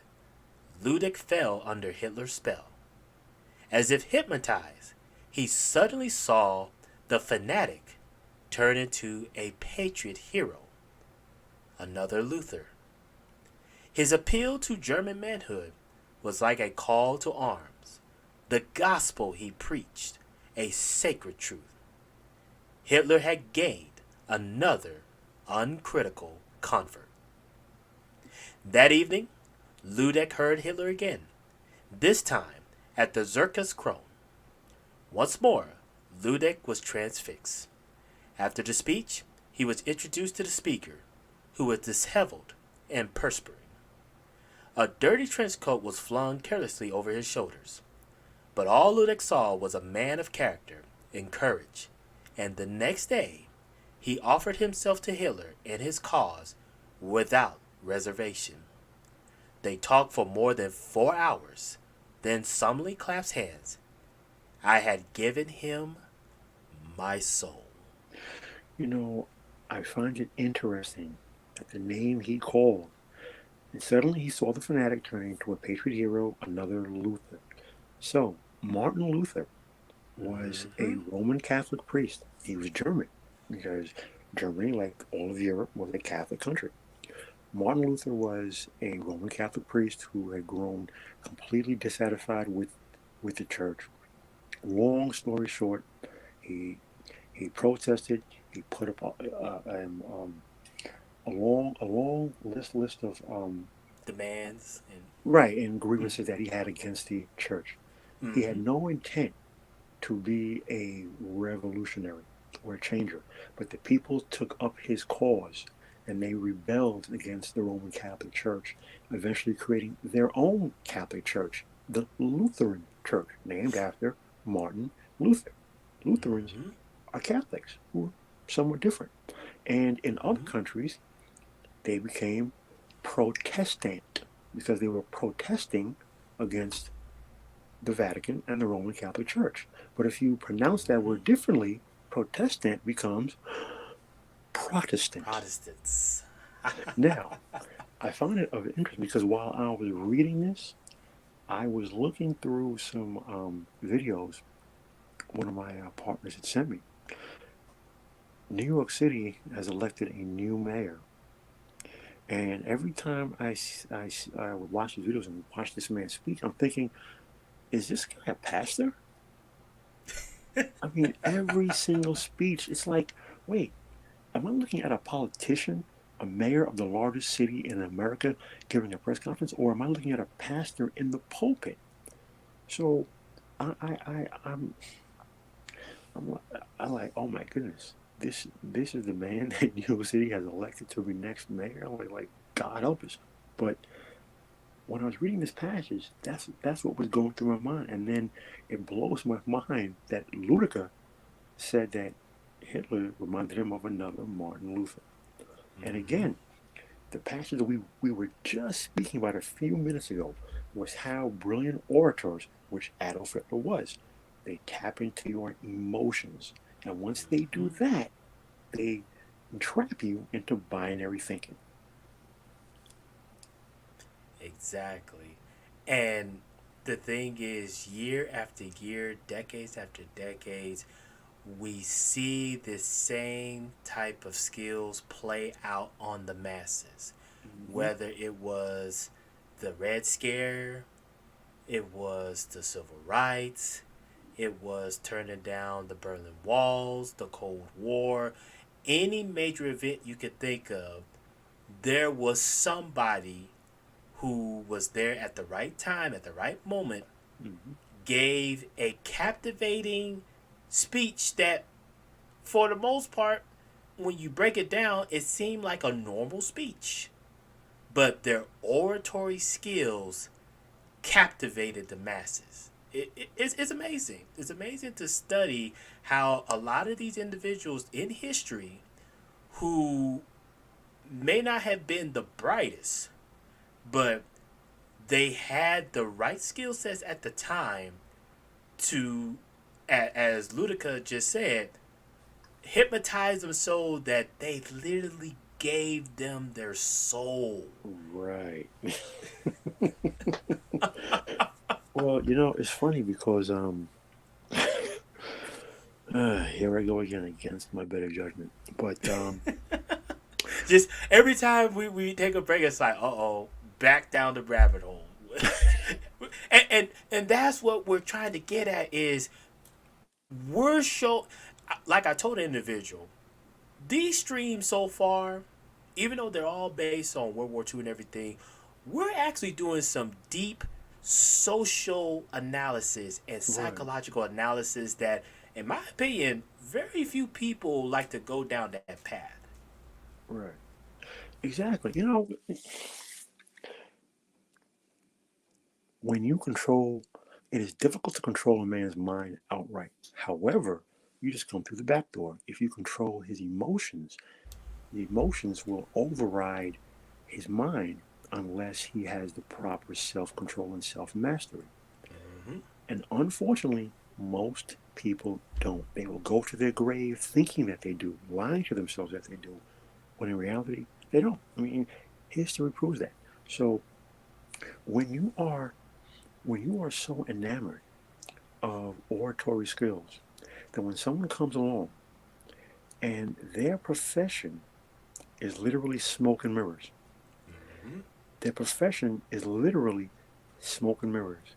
Ludwig fell under Hitler's spell. As if hypnotized, he suddenly saw the fanatic turn into a patriot hero, another Luther. His appeal to German manhood was like a call to arms, the gospel he preached, a sacred truth. Hitler had gained another uncritical convert. That evening, Ludwig heard Hitler again, this time at the Circus Krone. Once more, Ludwig was transfixed. After the speech, he was introduced to the speaker, who was disheveled and perspiring. A dirty trench coat was flung carelessly over his shoulders, but all Ludwig saw was a man of character and courage, and the next day he offered himself to Hitler and his cause without reservation. They talked for more than 4 hours, then solemnly clasped hands. I had given him my soul. You know, I find it interesting that the name he called, and suddenly he saw the fanatic turning into a patriot hero, another Luther. So, Martin Luther was a Roman Catholic priest. He was German, because Germany, like all of Europe, was a Catholic country. Martin Luther was a Roman Catholic priest who had grown completely dissatisfied with the church. Long story short, he he protested. He put up a long list of Demands and right and grievances that he had against the church. He had mm-hmm. no intent to be a revolutionary or a changer, but the people took up his cause and they rebelled against the Roman Catholic Church, eventually creating their own Catholic Church, the Lutheran Church, named after Martin Luther. Lutherans Mm-hmm. are Catholics who are somewhat different. And in other Mm-hmm. countries, they became Protestant because they were protesting against the Vatican and the Roman Catholic Church. But if you pronounce that Mm-hmm. word differently, Protestant becomes Protestant. Protestants. Now, I find it of interest because while I was reading this, I was looking through some videos one of my partners had sent me. New York City has elected a new mayor. And every time I would watch the videos and watch this man speak, I'm thinking, is this guy a pastor? I mean, every single speech, it's like, wait, am I looking at a politician, a mayor of the largest city in America giving a press conference, or am I looking at a pastor in the pulpit? So I'm, I'm like, oh my goodness, this is the man that New York City has elected to be next mayor. I'm like, God help us. But when I was reading this passage, that's what was going through my mind, and then it blows my mind that Ludica said that Hitler reminded him of another Martin Luther. And Mm-hmm. again, the passage that we were just speaking about a few minutes ago was how brilliant orators, which Adolf Hitler was, they tap into your emotions. And once they do that, they and trap you into binary thinking. Exactly. And the thing is, year after year, decades after decades, we see this same type of skills play out on the masses. Mm-hmm. Whether it was the Red Scare, it was the Civil Rights, it was turning down the Berlin Walls, the Cold War, any major event you could think of, there was somebody who was there at the right time, at the right moment, Mm-hmm. gave a captivating speech that, for the most part, when you break it down, it seemed like a normal speech. But their oratory skills captivated the masses. It's amazing. It's amazing to study how a lot of these individuals in history who may not have been the brightest, but they had the right skill sets at the time to, as Ludica just said, hypnotize them so that they literally gave them their soul. Right. Well, it's funny because here I go again against my better judgment. But Just every time we take a break, it's like, back down the rabbit hole. And that's what we're trying to get at is we're show like I told the individual, these streams so far, even though they're all based on World War II and everything, we're actually doing some deep social analysis and right, psychological analysis that, in my opinion, very few people like to go down that path. right, exactly. When you control, it is difficult to control a man's mind outright. However, you just come through the back door. If you control his emotions, the emotions will override his mind unless he has the proper self control and self mastery. Mm-hmm. And unfortunately, most people don't. They will go to their grave thinking that they do, lying to themselves that they do, when in reality, they don't. I mean, history proves that. So when you are so enamored of oratory skills that when someone comes along and their profession is literally smoke and mirrors, Mm-hmm. their profession is literally smoke and mirrors,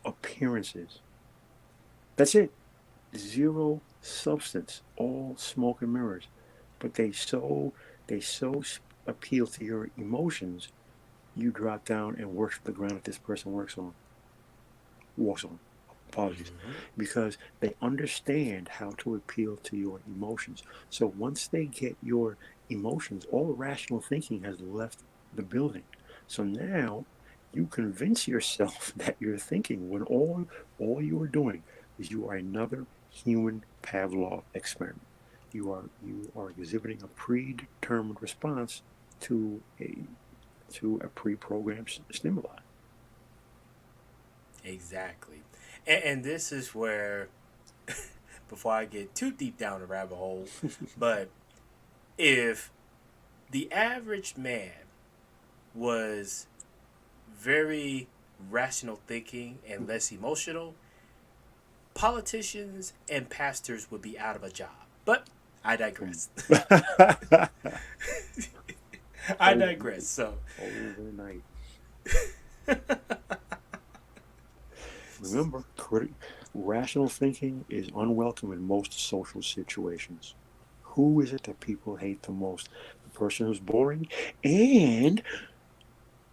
appearances. That's it. Zero substance, all smoke and mirrors. But they so appeal to your emotions, you drop down and worship the ground that this person walks on. Apologies, Mm-hmm. because they understand how to appeal to your emotions. So once they get your emotions, all rational thinking has left the building. So now you convince yourself that you're thinking when all you are doing is you are another human Pavlov experiment. You are exhibiting a predetermined response to a pre-programmed stimuli. Exactly. And this is where, before I get too deep down the rabbit hole, but if the average man was very rational thinking and less emotional, politicians and pastors would be out of a job. But I digress. I digress. Overnight. So, Overnight. Remember, rational thinking is unwelcome in most social situations. Who is it that people hate the most? The person who's boring and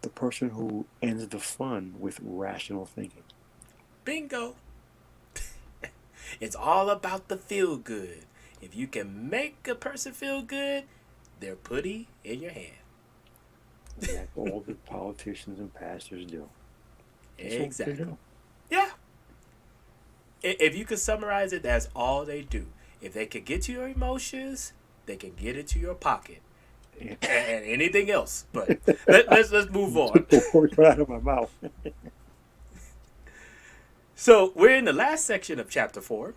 the person who ends the fun with rational thinking. bingo. It's all about the feel good. If you can make a person feel good, they're putty in your hand. And that's all the politicians and pastors do. That's all they Exactly. do. Yeah. If you could summarize it, that's all they do. If they can get to your emotions, they can get into your pocket And and anything else. But let's move on. took the words right out of my mouth. So we're in the last section of chapter 4.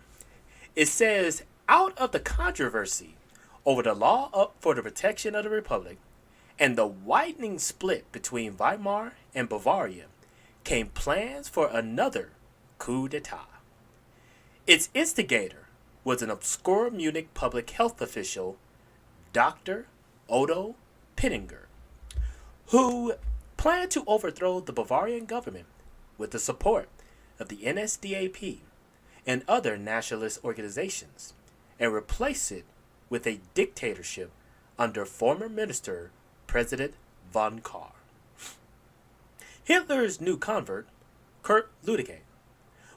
It says, out of the controversy, over the law up for the protection of the Republic and the widening split between Weimar and Bavaria came plans for another coup d'etat. Its instigator was an obscure Munich public health official, Dr. Otto Pittinger, who planned to overthrow the Bavarian government with the support of the NSDAP and other nationalist organizations and replace it with a dictatorship under former minister President von Kahr. Hitler's new convert, Kurt Lüdecke,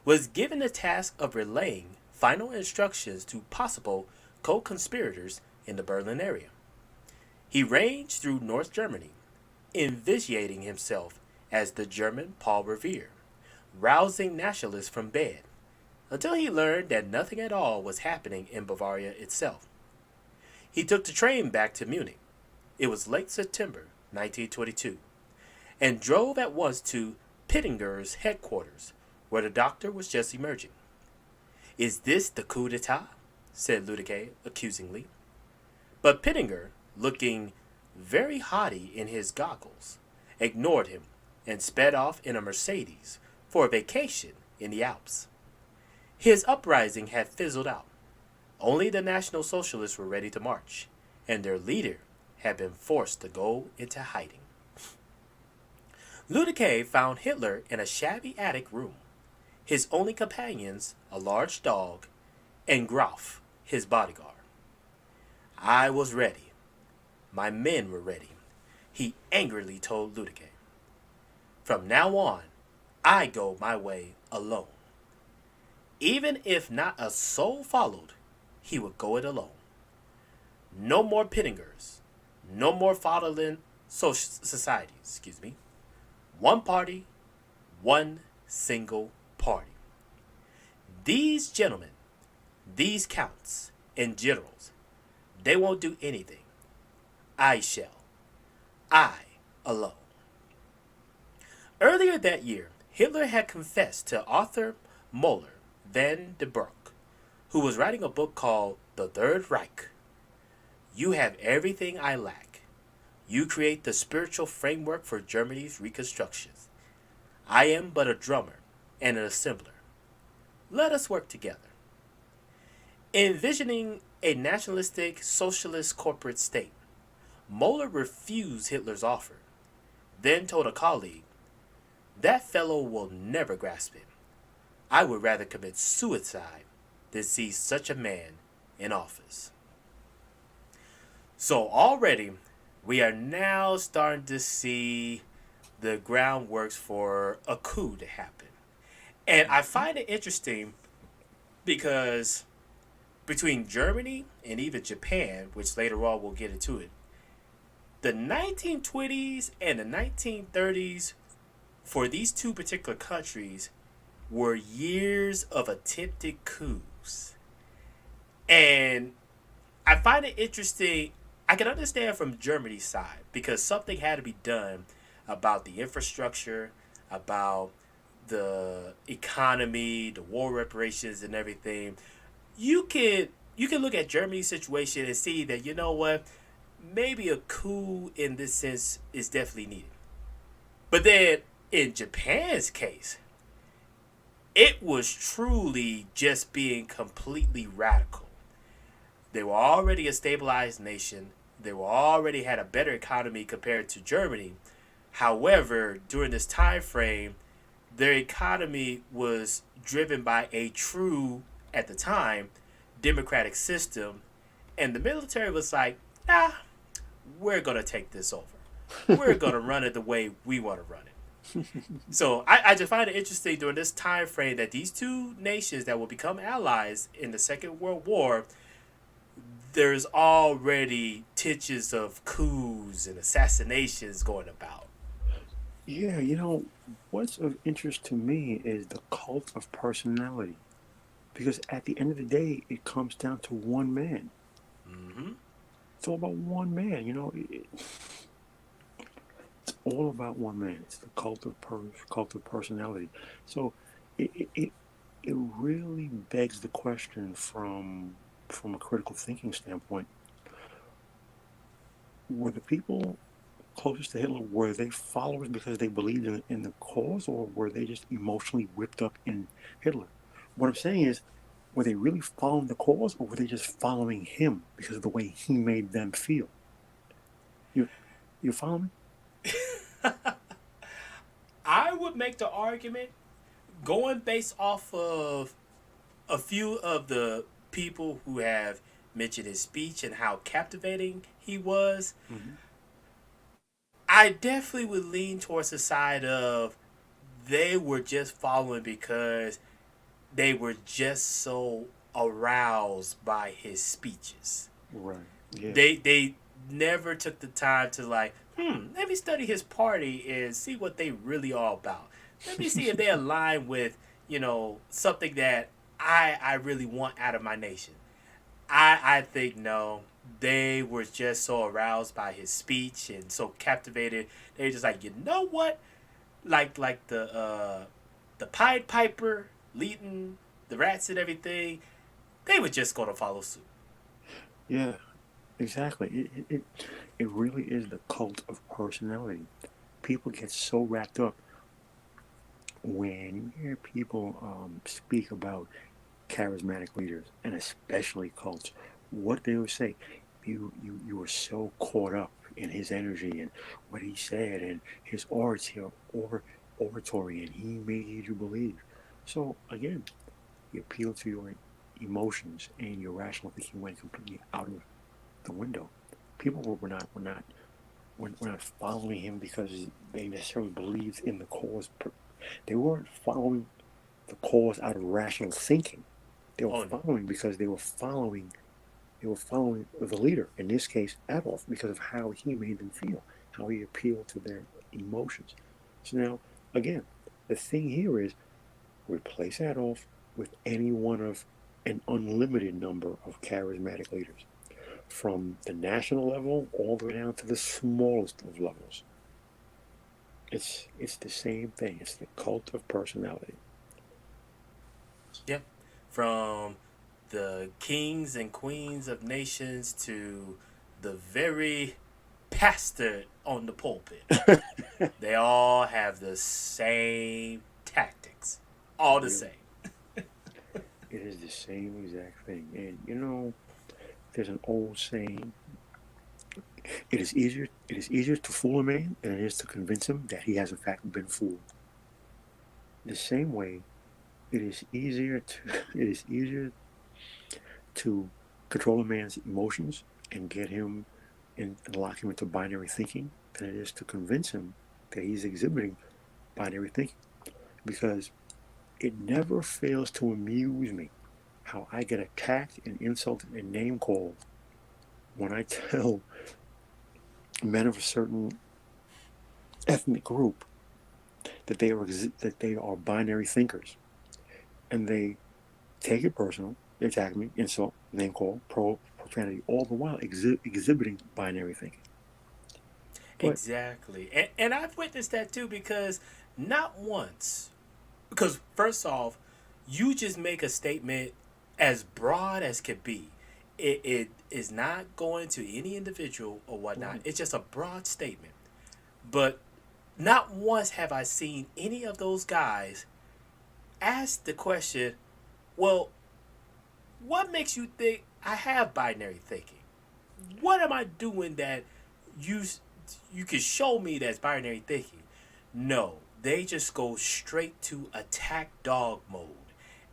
was given the task of relaying final instructions to possible co-conspirators in the Berlin area. He ranged through North Germany, envisioning himself as the German Paul Revere, rousing nationalists from bed, until he learned that nothing at all was happening in Bavaria itself. He took the train back to Munich. It was late September 1922, and drove at once to Pittinger's headquarters, where the doctor was just emerging. "Is this the coup d'etat?" said Lüdecke accusingly. But Pittinger, looking very haughty in his goggles, ignored him and sped off in a Mercedes for a vacation in the Alps. His uprising had fizzled out. Only the National Socialists were ready to march, and their leader had been forced to go into hiding. Lüdecke found Hitler in a shabby attic room, his only companions a large dog, and Graf, his bodyguard. "I was ready. My men were ready," he angrily told Lüdecke. "From now on, I go my way alone." Even if not a soul followed, he would go it alone. No more Pittingers, no more fatherland societies, One party, one single party. These gentlemen, these counts and generals, they won't do anything. I shall. I alone. Earlier that year, Hitler had confessed to Arthur Moeller van den Broek, who was writing a book called The Third Reich. "You have everything I lack. You create the spiritual framework for Germany's reconstruction. I am but a drummer and an assembler. Let us work together." Envisioning a nationalistic socialist corporate state, Moeller refused Hitler's offer, then told a colleague, "That fellow will never grasp it. I would rather commit suicide than see such a man in office." So already, we are now starting to see the groundworks for a coup to happen. And I find it interesting because between Germany and even Japan, which later on we'll get into it, the 1920s and the 1930s for these two particular countries were years of attempted coups. And I find it interesting. I can understand from Germany's side because something had to be done about the infrastructure, about the economy, the war reparations and everything. You can look at Germany's situation and see that, you know what, maybe a coup in this sense is definitely needed. But then in Japan's case, it was truly just being completely radical. They were already a stabilized nation. They were already had a better economy compared to Germany. However, during this time frame, their economy was driven by a true, at the time, democratic system. And the military was like, nah, we're going to take this over. We're going to run it the way we want to run it. So I just find it interesting during this time frame that these two nations that will become allies in the Second World War, there's already titches of coups and assassinations going about. Yeah, what's of interest to me is the cult of personality. Because at the end of the day, it comes down to one man. Mm-hmm. It's all about one man, it's all about one man. It's the cult of personality. So it really begs the question from a critical thinking standpoint. were the people closest to Hitler, were they followers because they believed in the cause, or were they just emotionally whipped up in Hitler? What I'm saying is, were they really following the cause, or were they just following him because of the way he made them feel? You you follow me? I would make the argument going based off of a few of the people who have mentioned his speech and how captivating he was. Mm-hmm. I definitely would lean towards the side of they were just following because they were just so aroused by his speeches. Right. Yeah. They never took the time to like, let me study his party and see what they really are about. Let me see if they align with, something that I really want out of my nation. I think no. They were just so aroused by his speech and so captivated. They were just like, you know what? Like the Pied Piper leading the rats and everything. They were just gonna follow suit. Yeah. Exactly. It really is the cult of personality. People get so wrapped up when you hear people speak about charismatic leaders and especially cults. What they would say, you were so caught up in his energy and what he said and his oratory, and he made you believe. So again, you appeal to your emotions, and your rational thinking went completely out of the window. People were not following him because they necessarily believed in the cause. They weren't following the cause out of rational thinking. They were Oh no. following because they were following the leader, in this case Adolf, because of how he made them feel, how he appealed to their emotions. So now, again, the thing here is replace Adolf with any one of an unlimited number of charismatic leaders, from the national level all the way down to the smallest of levels. It's the same thing. It's the cult of personality. Yeah. From the kings and queens of nations to the very pastor on the pulpit. They all have the same tactics. All the Really, same. it is the same exact thing. And there's an old saying: it is easier to fool a man than it is to convince him that he has in fact been fooled. The same way, it is easier to it is easier to control a man's emotions and get him and lock him into binary thinking than it is to convince him that he's exhibiting binary thinking. Because it never fails to amuse me how I get attacked and insulted and name called when I tell men of a certain ethnic group that they are binary thinkers, and they take it personal. They attack me, insult, name call, profanity, all the while exhibiting binary thinking. But Exactly. And I've witnessed that too because not once, because first off, you just make a statement as broad as could be. It is not going to any individual or whatnot. right, It's just a broad statement. But not once have I seen any of those guys ask the question, well, what makes you think I have binary thinking? What am I doing that you you can show me that's binary thinking? No, they just go straight to attack dog mode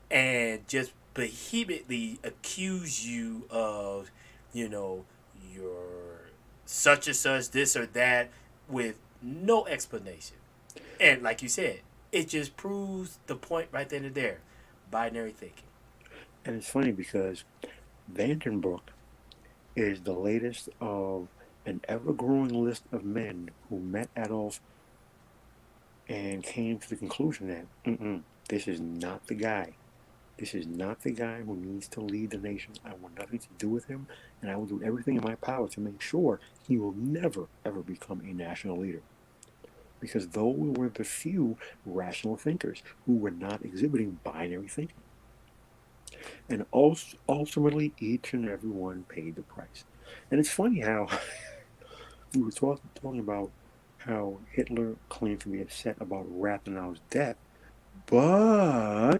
and just vehemently accuse you of, you know, your such and such, this or that, with no explanation. And like you said, it just proves the point right then and there. Binary thinking. and it's funny because Vandenbroek is the latest of an ever-growing list of men who met Adolf and came to the conclusion that this is not the guy. This is not the guy who needs to lead the nation. I want nothing to do with him, and I will do everything in my power to make sure he will never, ever become a national leader. Because those were the few rational thinkers who were not exhibiting binary thinking. And ultimately, each and every one paid the price. And it's funny how we were talking about how Hitler claimed to be upset about Rathenau's death, but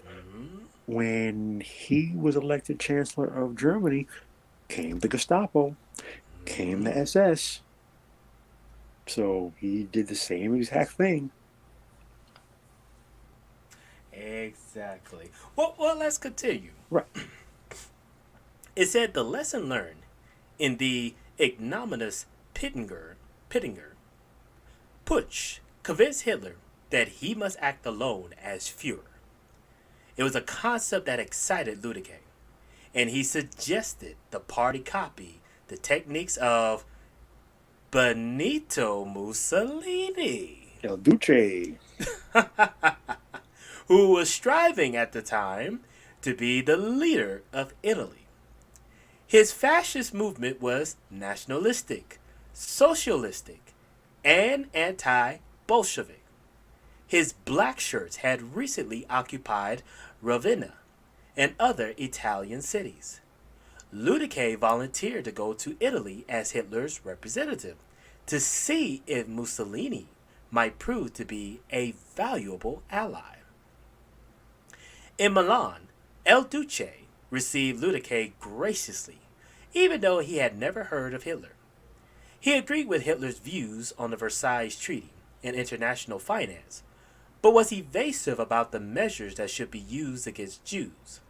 Hmm. when he was elected Chancellor of Germany, came the Gestapo, came the Hmm. SS. So he did the same exact thing. Exactly. Well, let's continue. Right. It said the lesson learned in the ignominious Pittinger putsch convinced Hitler that he must act alone as Fuhrer. It was a concept that excited Ludique, and he suggested the party copy the techniques of Benito Mussolini, El Duce. who was striving at the time to be the leader of Italy. His fascist movement was nationalistic, socialistic, and anti Bolshevik. His black shirts had recently occupied Ravenna and other Italian cities. Ludique volunteered to go to Italy as Hitler's representative to see if Mussolini might prove to be a valuable ally. In Milan, El Duce received Ludique graciously, even though he had never heard of Hitler. He agreed with Hitler's views on the Versailles Treaty and international finance, but was evasive about the measures that should be used against Jews.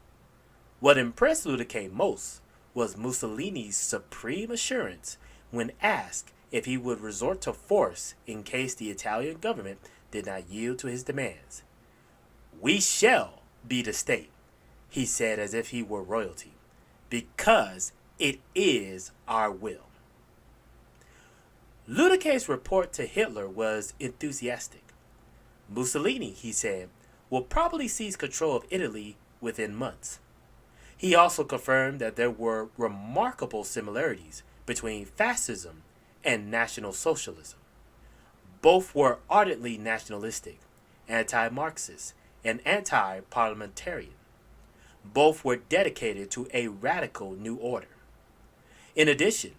What impressed Ludique most was Mussolini's supreme assurance when asked if he would resort to force in case the Italian government did not yield to his demands. We shall be the state, he said as if he were royalty, because it is our will. Ludique's report to Hitler was enthusiastic. Mussolini, he said, will probably seize control of Italy within months. He also confirmed that there were remarkable similarities between fascism and National Socialism. Both were ardently nationalistic, anti Marxist, and anti parliamentarian. Both were dedicated to a radical new order. In addition,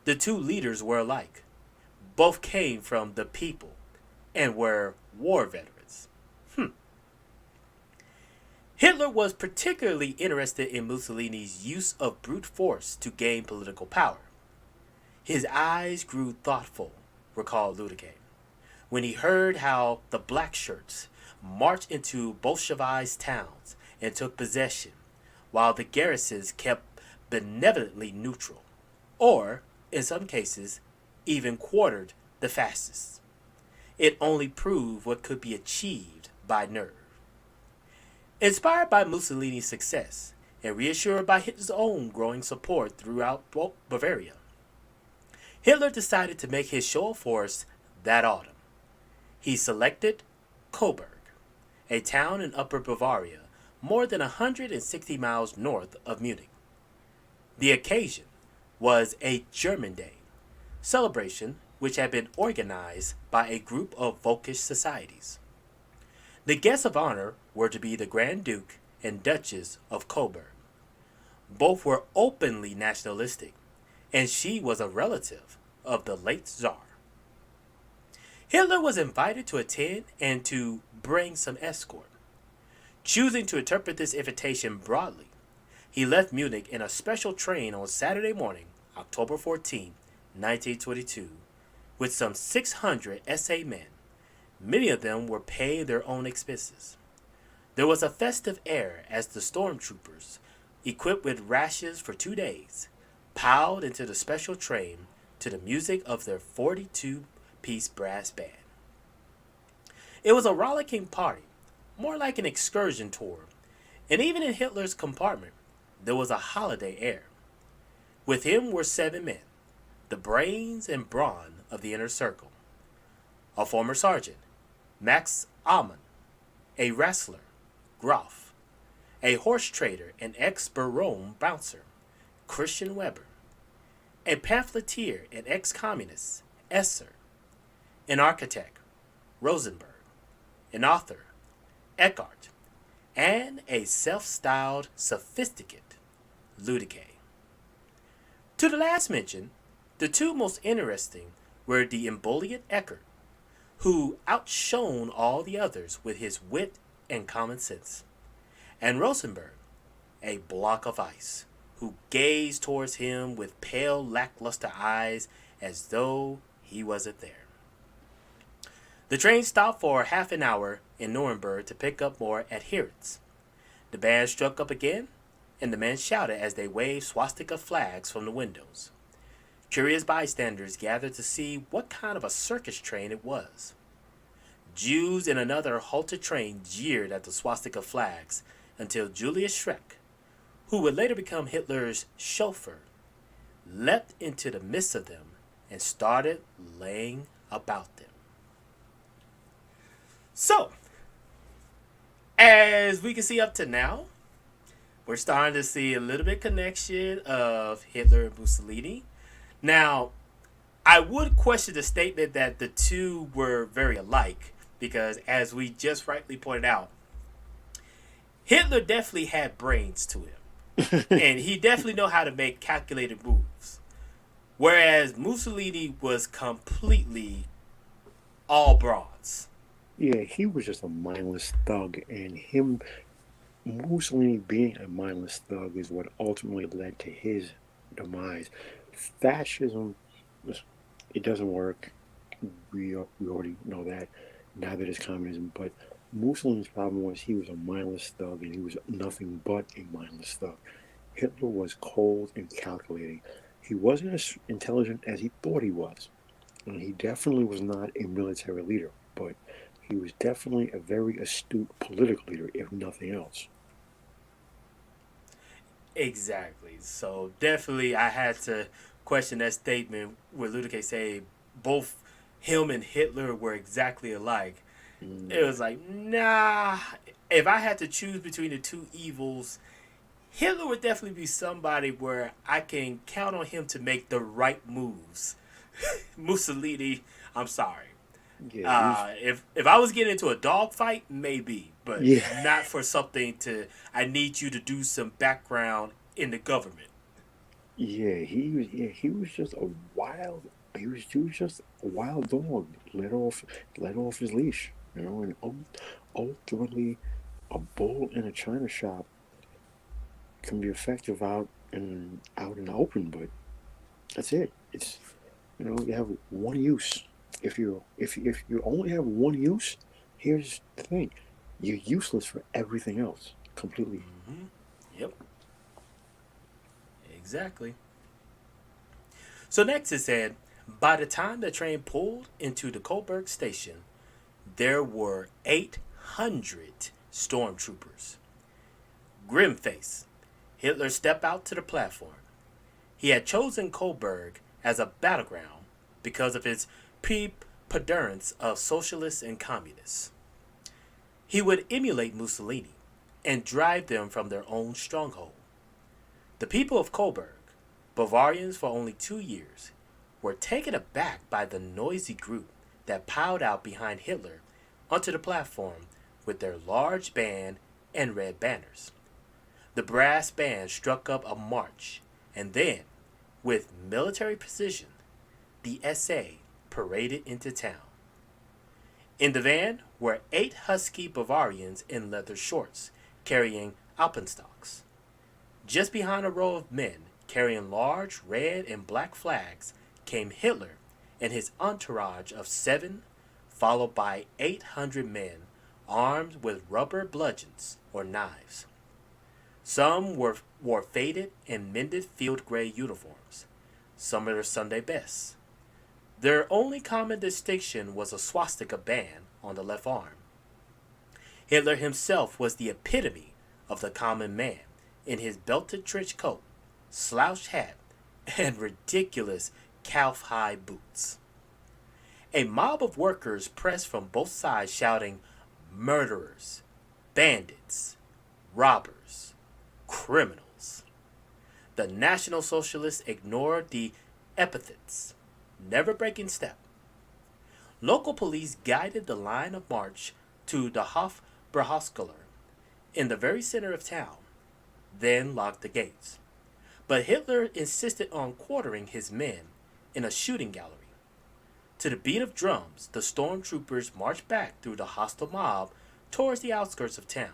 the two leaders were alike. Both came from the people and were war veterans. Hitler was particularly interested in Mussolini's use of brute force to gain political power. His eyes grew thoughtful, recalled Ludique, when he heard how the black shirts marched into Bolshevized towns and took possession, while the garrisons kept benevolently neutral, or, in some cases, even quartered the fascists. It only proved what could be achieved by nerve. Inspired by Mussolini's success and reassured by his own growing support throughout Bavaria, Hitler decided to make his show of force that autumn. He selected Coburg, a town in Upper Bavaria, more than 160 miles north of Munich. The occasion was a German Day celebration which had been organized by a group of Volkish societies. The guests of honor were to be the Grand Duke and Duchess of Coburg. Both were openly nationalistic, and she was a relative of the late Tsar. Hitler was invited to attend and to bring some escort. Choosing to interpret this invitation broadly, he left Munich in a special train on Saturday morning, October 14, 1922, with some 600 SA men. Many of them were paying their own expenses. There was a festive air as the stormtroopers, equipped with rations for 2 days, piled into the special train to the music of their 42-piece brass band. It was a rollicking party, more like an excursion tour, and even in Hitler's compartment, there was a holiday air. With him were 7 men, the brains and brawn of the inner circle: a former sergeant, Max Amann; a wrestler, Graf; a horse trader and ex-Baron bouncer, Christian Weber; a pamphleteer and ex-communist, Esser; an architect, Rosenberg; an author, Eckhart; and a self-styled sophisticate, Ludique. To the last mentioned, The two most interesting were the ebullient Eckert, who outshone all the others with his wit and common sense, and Rosenberg, a block of ice, who gazed towards him with pale, lackluster eyes as though he wasn't there. The train stopped for half an hour in Nuremberg to pick up more adherents. The band struck up again, and the men shouted as they waved swastika flags from the windows. Curious bystanders gathered to see what kind of a circus train it was. Jews in another halted train jeered at the swastika flags until Julius Schreck, who would later become Hitler's chauffeur, leapt into the midst of them and started laying about them. So, as we can see up to now, we're starting to see a little bit connection of Hitler and Mussolini. Now, I would question the statement that the two were very alike because, as we just rightly pointed out, Hitler definitely had brains to him, and he definitely know how to make calculated moves, whereas Mussolini was completely all bronze. Yeah, he was just a mindless thug, and him, Mussolini being a mindless thug is what ultimately led to his demise. Fascism, it doesn't work. We already know that. Neither does communism. But Mussolini's problem was he was a mindless thug, and he was nothing but a mindless thug. Hitler was cold and calculating. He wasn't as intelligent as he thought he was, and he definitely was not a military leader. But he was definitely a very astute political leader, if nothing else. Exactly. So definitely, I had to question that statement where Ludique say both him and Hitler were exactly alike. It Mm, was like, nah. If I had to choose between the two evils, Hitler would definitely be somebody where I can count on him to make the right moves. Mussolini, I'm sorry. yeah, he was. If I was getting into a dogfight, maybe, but Yeah, not for something to. I need you to do some background in the government. yeah, he was. Yeah, he was just a wild. He was just a wild dog, let off his leash. And ultimately, a bull in a china shop can be effective out in the open, but that's it. It's you have one use. If you only have one use, here's the thing: you're useless for everything else completely. Mm-hmm. Yep, exactly. So next it said, by the time the train pulled into the Coburg station, there were 800 stormtroopers. Grim-faced, Hitler stepped out to the platform. He had chosen Coburg as a battleground because of its preponderance of socialists and communists. He would emulate Mussolini and drive them from their own stronghold. The people of Coburg, Bavarians for only 2 years, were taken aback by the noisy group that piled out behind Hitler onto the platform with their large band and red banners. The brass band struck up a march, and then, with military precision, the SA paraded into town. In the van were 8 husky Bavarians in leather shorts, carrying alpenstocks. Just behind a row of men carrying large red and black flags came Hitler and his entourage of 7, followed by 800 men armed with rubber bludgeons or knives. Some wore faded and mended field gray uniforms, some of their Sunday best. Their only common distinction was a swastika band on the left arm. Hitler himself was the epitome of the common man in his belted trench coat, slouched hat, and ridiculous calf-high boots. A mob of workers pressed from both sides shouting, "Murderers, bandits, robbers, criminals." The National Socialists ignored the epithets, never breaking step. Local police guided the line of march to the Hofbrauhauskeller in the very center of town, then locked the gates. But Hitler insisted on quartering his men in a shooting gallery. To the beat of drums, the stormtroopers marched back through the hostile mob towards the outskirts of town.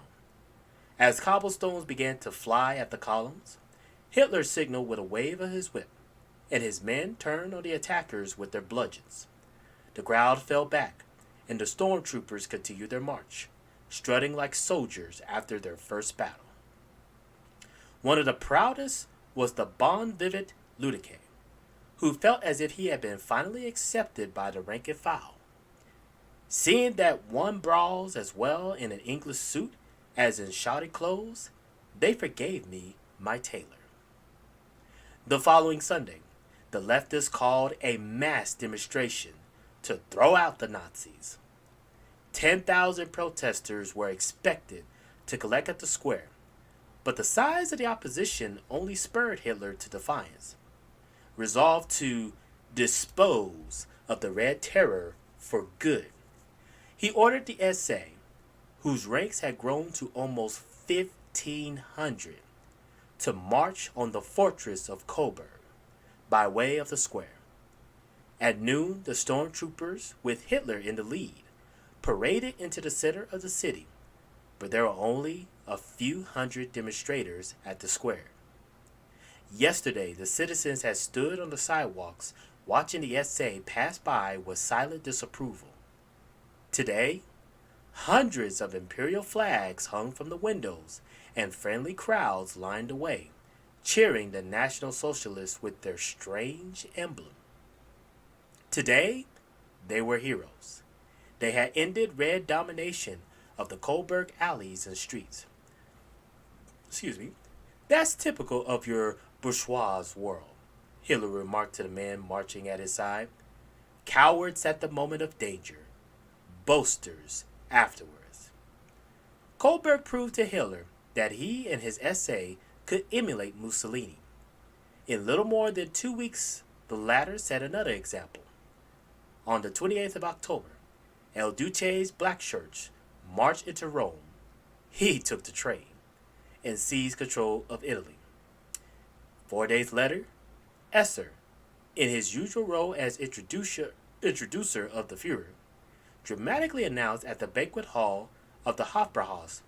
As cobblestones began to fly at the columns, Hitler signaled with a wave of his whip, and his men turned on the attackers with their bludgeons. The crowd fell back, and the stormtroopers continued their march, strutting like soldiers after their first battle. One of the proudest was the bon vivant Ludique, who felt as if he had been finally accepted by the rank and file. Seeing that one brawls as well in an English suit as in shoddy clothes, they forgave me my tailor. The following Sunday, the leftists called a mass demonstration to throw out the Nazis. 10,000 protesters were expected to collect at the square, but the size of the opposition only spurred Hitler to defiance. Resolved to dispose of the Red Terror for good, he ordered the SA, whose ranks had grown to almost 1,500, to march on the fortress of Coburg by way of the square. At noon, the stormtroopers, with Hitler in the lead, paraded into the center of the city, but there were only a few hundred demonstrators at the square. Yesterday, the citizens had stood on the sidewalks watching the SA pass by with silent disapproval. Today, hundreds of imperial flags hung from the windows and friendly crowds lined the way, cheering the National Socialists with their strange emblem. Today, they were heroes. They had ended red domination of the Coburg alleys and streets. Excuse me. That's typical of your bourgeois world, Hitler remarked to the men marching at his side. Cowards at the moment of danger, boasters afterwards. Coburg proved to Hitler that he and his SA could emulate Mussolini. In little more than 2 weeks, the latter set another example. On the 28th of October, El Duce's black shirts marched into Rome. He took the train and seized control of Italy. 4 days later, Esser, in his usual role as introducer of the Führer, dramatically announced at the banquet hall of the Hofbrauhaus,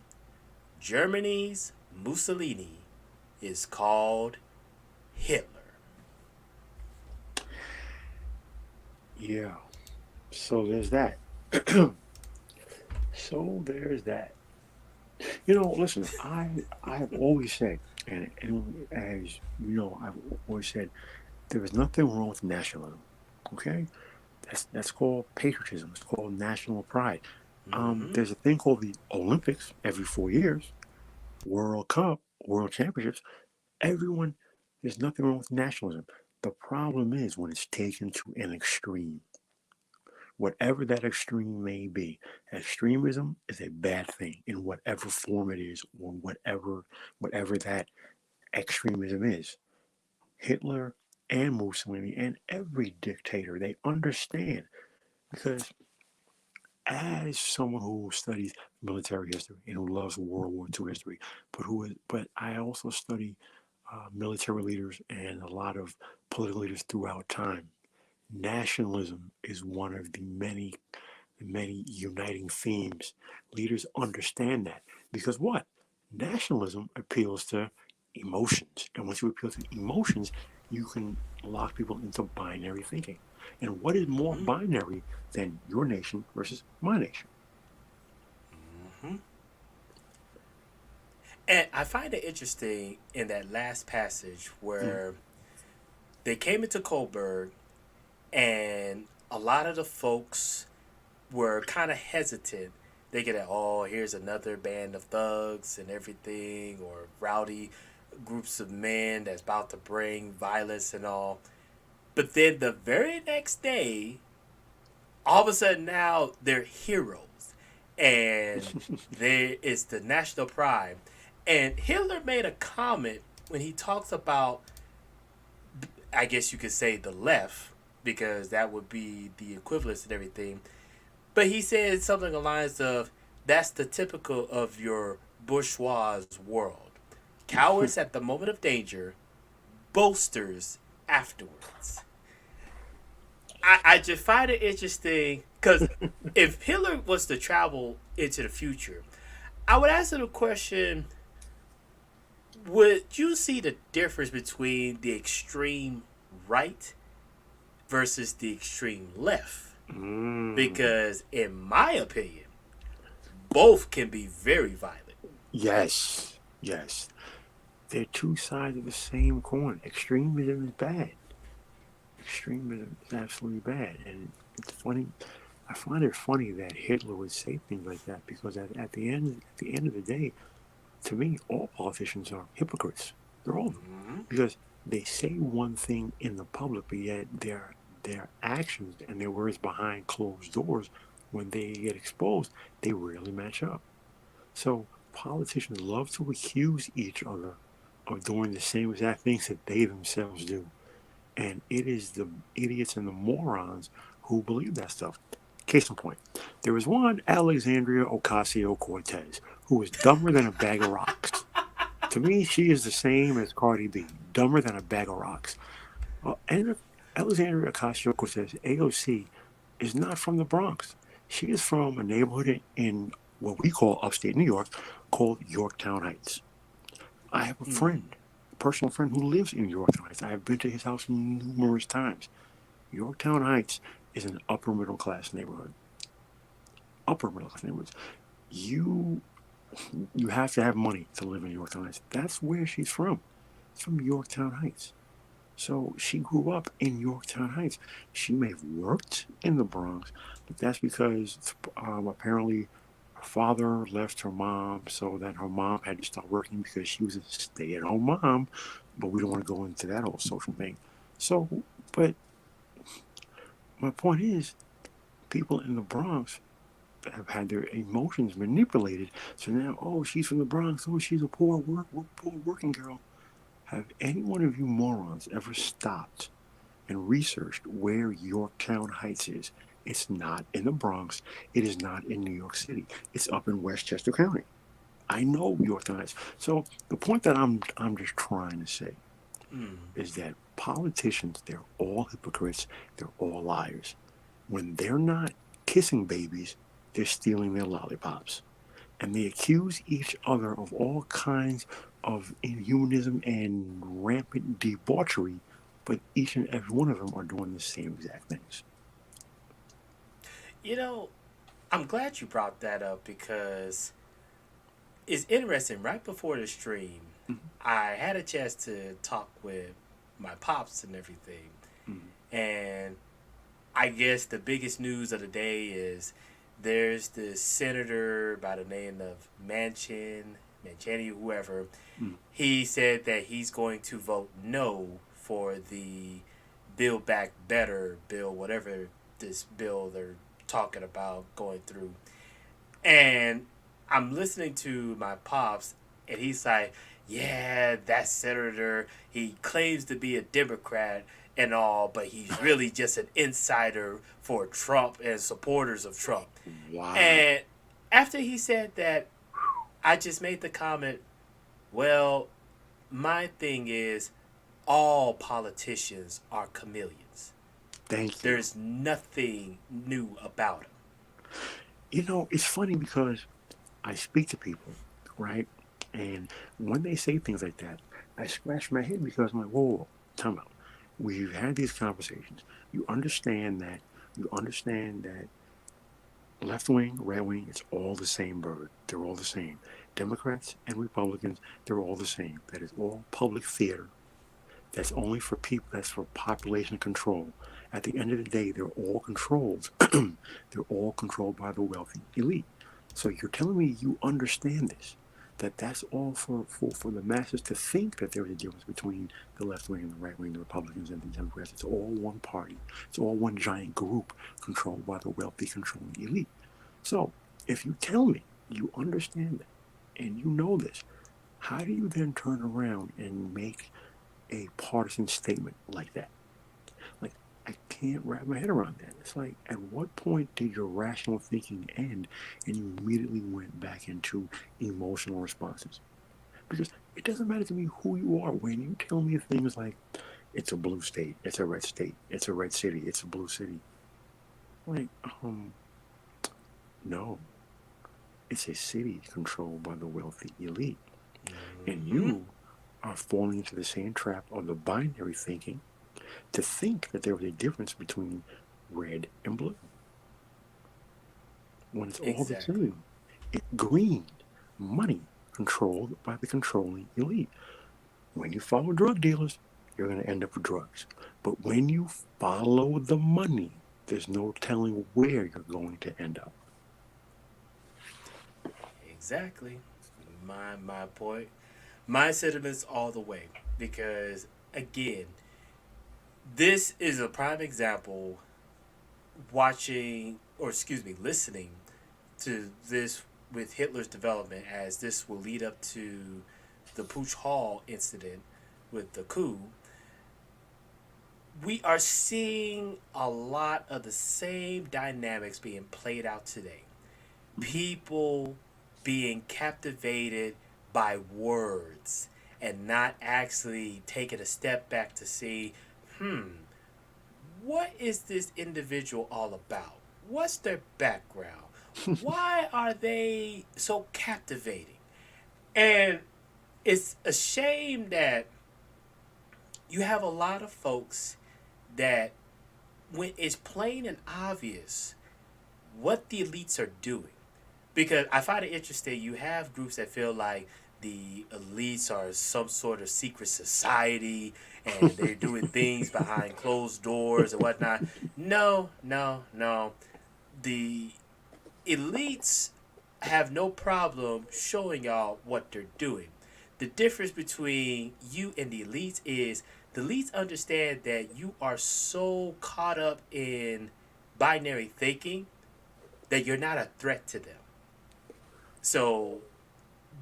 Germany's Mussolini is called Hitler. Yeah. So there's that. So there's that. Listen, I have always said, and as you know, I've always said, there is nothing wrong with nationalism. Okay, that's called patriotism. It's called national pride. Mm-hmm. There's a thing called the Olympics every 4 years, World Cup, World Championships. Everyone, there's nothing wrong with nationalism. The problem is when it's taken to an extreme. Whatever that extreme may be, extremism is a bad thing in whatever form it is, or whatever that extremism is. Hitler and Mussolini and every dictator, they understand, because as someone who studies military history and who loves World War II history, but I also study military leaders and a lot of political leaders throughout time. Nationalism is one of the many uniting themes. Leaders understand that because what? Nationalism appeals to emotions. And once you appeal to emotions, you can lock people into binary thinking. And what is more Mm-hmm. binary than your nation versus my nation? Mm-hmm. And I find it interesting in that last passage Mm, where they came into Coburg and a lot of the folks were kind of hesitant, thinking that, oh, here's another band of thugs and everything, or rowdy groups of men that's about to bring violence and all. But then the very next day, all of a sudden now they're heroes. And there is the national pride. And Hitler made a comment when he talks about, I guess you could say, the left, because that would be the equivalence and everything. But he said something along the lines of, that's the typical of your bourgeois world. Cowards at the moment of danger, boasters afterwards. I just find it interesting because if Hitler was to travel into the future, I would ask him the question: would you see the difference between the extreme right versus the extreme left? Mm, Because, in my opinion, both can be very violent. yes, yes. They're two sides of the same coin. Extremism is bad. Extremism is absolutely bad. And it's funny. I find it funny that Hitler would say things like that because at the end of the day, to me, all politicians are hypocrites. They're all of them Mm-hmm. because they say one thing in the public, but yet their actions and their words behind closed doors, when they get exposed, they rarely match up. So politicians love to accuse each other of doing the same exact things that they themselves do. And it is the idiots and the morons who believe that stuff. Case in point, there was one Alexandria Ocasio Cortez who was dumber than a bag of rocks. To me, she is the same as Cardi B, dumber than a bag of rocks. And Alexandria Ocasio Cortez, AOC, is not from the Bronx. She is from a neighborhood in what we call upstate New York called Yorktown Heights. I have a friend, a personal friend who lives in Yorktown Heights. I have been to his house numerous times. Yorktown Heights is an upper middle class neighborhood. Upper middle class neighborhoods. You you have to have money to live in Yorktown Heights. That's where she's from. It's from Yorktown Heights. So she grew up in Yorktown Heights. She may have worked in the Bronx, but that's because apparently her father left her mom, so that her mom had to start working because she was a stay-at-home mom. But we don't want to go into that whole social thing. So, but my point is, people in the Bronx have had their emotions manipulated. So now, oh, she's from the Bronx. Oh, she's a poor working girl. Have any one of you morons ever stopped and researched where Yorktown Heights is? It's not in the Bronx. It is not in New York City. It's up in Westchester County. I know Yorktown Heights. So the point that I'm just trying to say Mm. is that politicians, they're all hypocrites. They're all liars. When they're not kissing babies, they're stealing their lollipops. And they accuse each other of all kinds of inhumanism and rampant debauchery, but each and every one of them are doing the same exact things. You know, I'm glad you brought that up because it's interesting. Right before the stream, Mm-hmm. I had a chance to talk with my pops and everything. Mm-hmm. And I guess the biggest news of the day is there's this senator by the name of Manchani, whoever. Mm-hmm. He said that he's going to vote no for the Build Back Better bill, whatever this bill they're talking about going through. And I'm listening to my pops, and he's like, "Yeah, that senator. He claims to be a Democrat and all, but he's really just an insider for Trump and supporters of Trump." Wow. And after he said that, I just made the comment, "Well, my thing is, all politicians are chameleons. Thank you. There's nothing new about them." It's funny because I speak to people, right? And when they say things like that, I scratch my head because I'm like, whoa, whoa, time out. We've had these conversations. You understand that left wing, right wing, it's all the same bird. They're all the same. Democrats and Republicans, they're all the same. That is all public theater. That's only for people, that's for population control. At the end of the day, they're all controlled. They're all controlled by the wealthy elite. So you're telling me you understand this, that that's all for the masses to think that there's a difference between the left wing and the right wing, the Republicans and the Democrats. It's all one party. It's all one giant group controlled by the wealthy controlling elite. So if you tell me you understand that and you know this, how do you then turn around and make a partisan statement like that? Like, I can't wrap my head around that. It's like, at what point did your rational thinking end and you immediately went back into emotional responses? Because it doesn't matter to me who you are when you tell me things like, it's a blue state, it's a red state, it's a red city, it's a blue city. Like, no, it's a city controlled by the wealthy elite. And Mm-hmm. you are falling into the same trap of the binary thinking to think that there was a difference between red and blue when it's all the Exactly. same. Green, money controlled by the controlling elite. When you follow drug dealers, you're going to end up with drugs. But when you follow the money, there's no telling where you're going to end up. Exactly. My point. My sentiments all the way. Because again, this is a prime example watching or excuse me, listening to this with Hitler's development as this will lead up to the Pooch Hall incident with the coup. We are seeing a lot of the same dynamics being played out today. People being captivated by words and not actually taking a step back to see, hmm, what is this individual all about? What's their background? Why are they so captivating? And it's a shame that you have a lot of folks that, when it's plain and obvious what the elites are doing, because I find it interesting, you have groups that feel like the elites are some sort of secret society and they're doing things behind closed doors and whatnot. No, no, no. The elites have no problem showing y'all what they're doing. The difference between you and the elites is the elites understand that you are so caught up in binary thinking that you're not a threat to them. So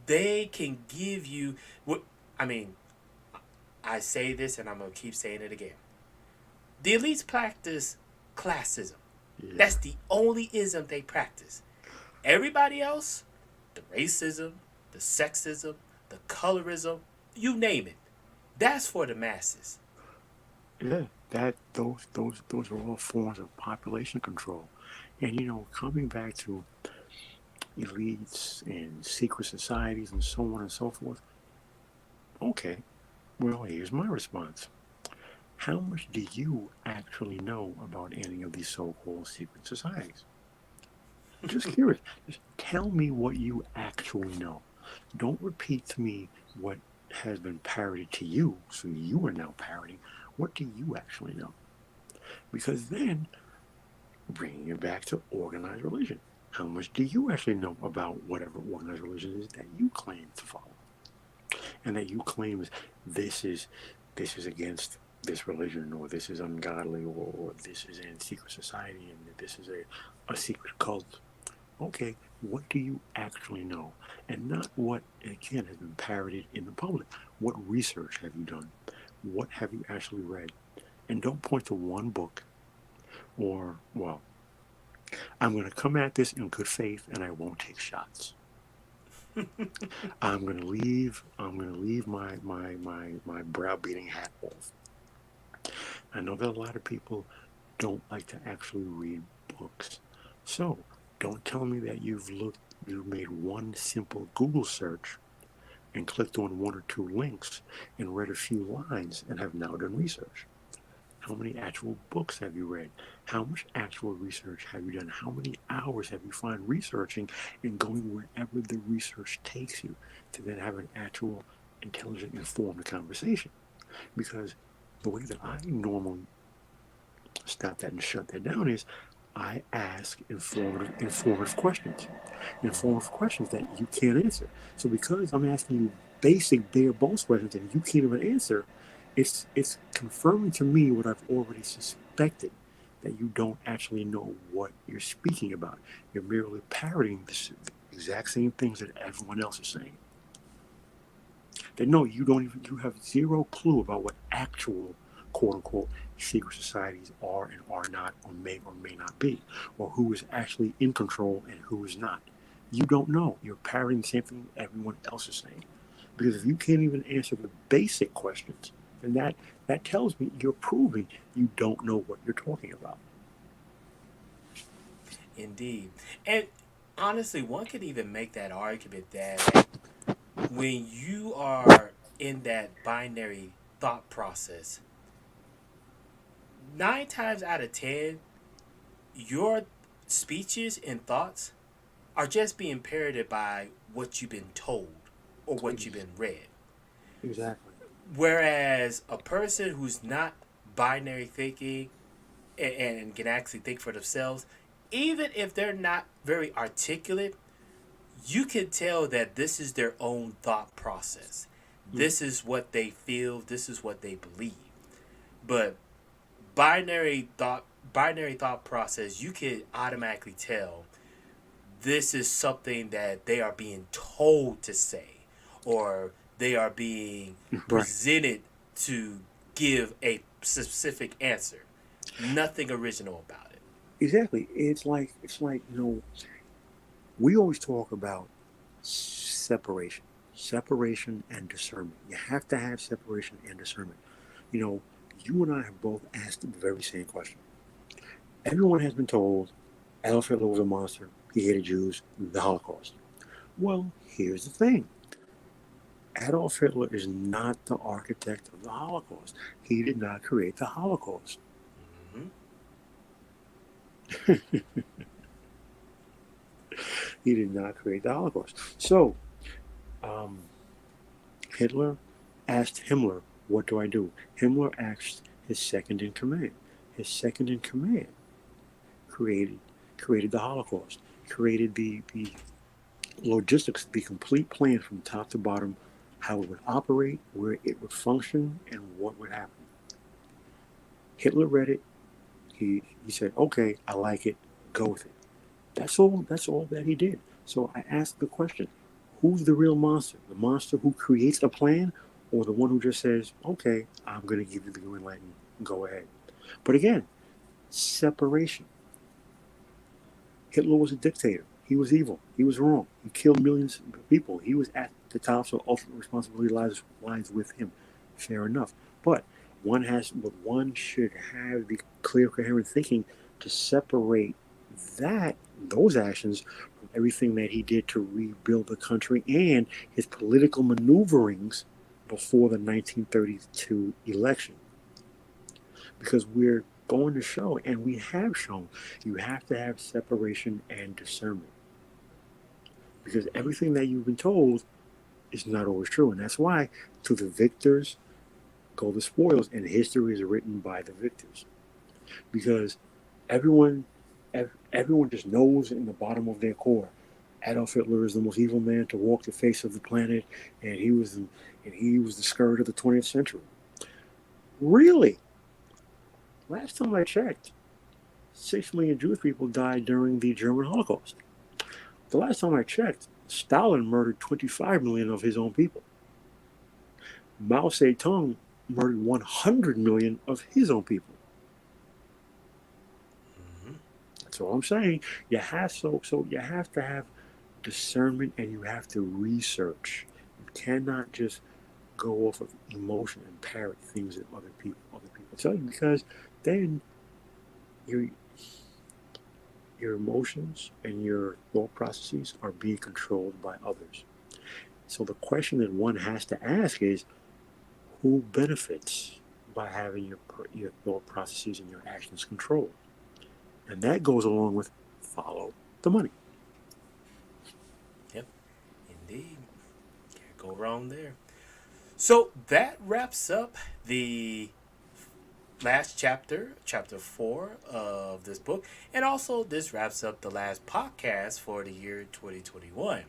they can give you what I mean, I say this and I'm gonna keep saying it again. The elites practice classism. Yeah. That's the only ism they practice. Everybody else, the racism, the sexism, the colorism, you name it. That's for the masses. Yeah, those are all forms of population control. And coming back to elites and secret societies and so on and so forth, okay, well, here's my response. How much do you actually know about any of these so-called secret societies? Just curious. Just tell me what you actually know. Don't repeat to me what has been parroted to you, so you are now parroting. What do you actually know? Because then, bringing it back to organized religion, how much do you actually know about whatever organized religion is that you claim to follow, and that you claim is this is this is against this religion, or this is ungodly, or this is in secret society, and this is a secret cult. Okay, what do you actually know? And not what, again, has been parroted in the public. What research have you done? What have you actually read? And don't point to one book or, well, I'm going to come at this in good faith and I won't take shots. I'm going to leave my browbeating hat off. I know that a lot of people don't like to actually read books. So don't tell me that you've made one simple Google search and clicked on one or two links and read a few lines and have now done research. How many actual books have you read? How much actual research have you done? How many hours have you found researching and going wherever the research takes you to then have an actual intelligent, informed conversation? Because the way that I normally stop that and shut that down is I ask informative questions. Informative questions that you can't answer. So because I'm asking you basic bare bones questions that you can't even answer, it's confirming to me what I've already suspected, that you don't actually know what you're speaking about. You're merely parroting the exact same things that everyone else is saying. That no, you have zero clue about what actual quote unquote secret societies are and are not, or may not be, or who is actually in control and who is not. You don't know. You're parroting the same thing everyone else is saying. Because if you can't even answer the basic questions And that tells me you're proving you don't know what you're talking about. Indeed. And honestly, one could even make that argument that when you are in that binary thought process, 9 times out of 10, your speeches and thoughts are just being parroted by what you've been told or what you've been read. Exactly. Whereas a person who's not binary thinking and can actually think for themselves, even if they're not very articulate, you can tell that this is their own thought process. Mm-hmm. This is what they feel, this is what they believe. But binary thought binary thought process, you can automatically tell this is something that they are being told to say, or they are being Right. presented to give a specific answer. Nothing original about it. Exactly. It's like we always talk about separation, separation and discernment. You have to have separation and discernment. You know, you and I have both asked the very same question. Everyone has been told Adolf Hitler was a monster. He hated Jews. The Holocaust. Well, here's the thing. Adolf Hitler is not the architect of the Holocaust. He did not create the Holocaust. Mm-hmm. He did not create the Holocaust. So, um, Hitler asked Himmler, "What do I do?" Himmler asked his second in command. His second in command created created the Holocaust, created the logistics, the complete plan from top to bottom, how it would operate, where it would function, and what would happen. Hitler read it. He said, "Okay, I like it. Go with it." That's all. That's all that he did. So I asked the question: who's the real monster? The monster who creates a plan, or the one who just says, "Okay, I'm going to give you the green light and go ahead"? But again, separation. Hitler was a dictator. He was evil. He was wrong. He killed millions of people. He was at the top, so ultimate responsibility lies with him. Fair enough. But one should have the clear, coherent thinking to separate those actions from everything that he did to rebuild the country and his political maneuverings before the 1932 election. Because we're going to show, and we have shown, you have to have separation and discernment. Because Mm-hmm. everything that you've been told is not always true. And that's why to the victors go the spoils, and history is written by the victors. Because everyone everyone just knows in the bottom of their core Adolf Hitler is the most evil man to walk the face of the planet, and he was the scourge of the 20th century. Really? Last time I checked, 6 million Jewish people died during the German Holocaust. The last time I checked, Stalin murdered 25 million of his own people. Mao Zedong murdered 100 million of his own people. Mm-hmm. That's all I'm saying. You have to have discernment, and you have to research. You cannot just go off of emotion and parrot things that other people tell you, because then your your emotions and your thought processes are being controlled by others. So the question that one has to ask is, who benefits by having your thought processes and your actions controlled? And that goes along with follow the money. Yep. Indeed. Can't go wrong there. So that wraps up the last chapter, chapter 4 of this book. And also, this wraps up the last podcast for the year 2021.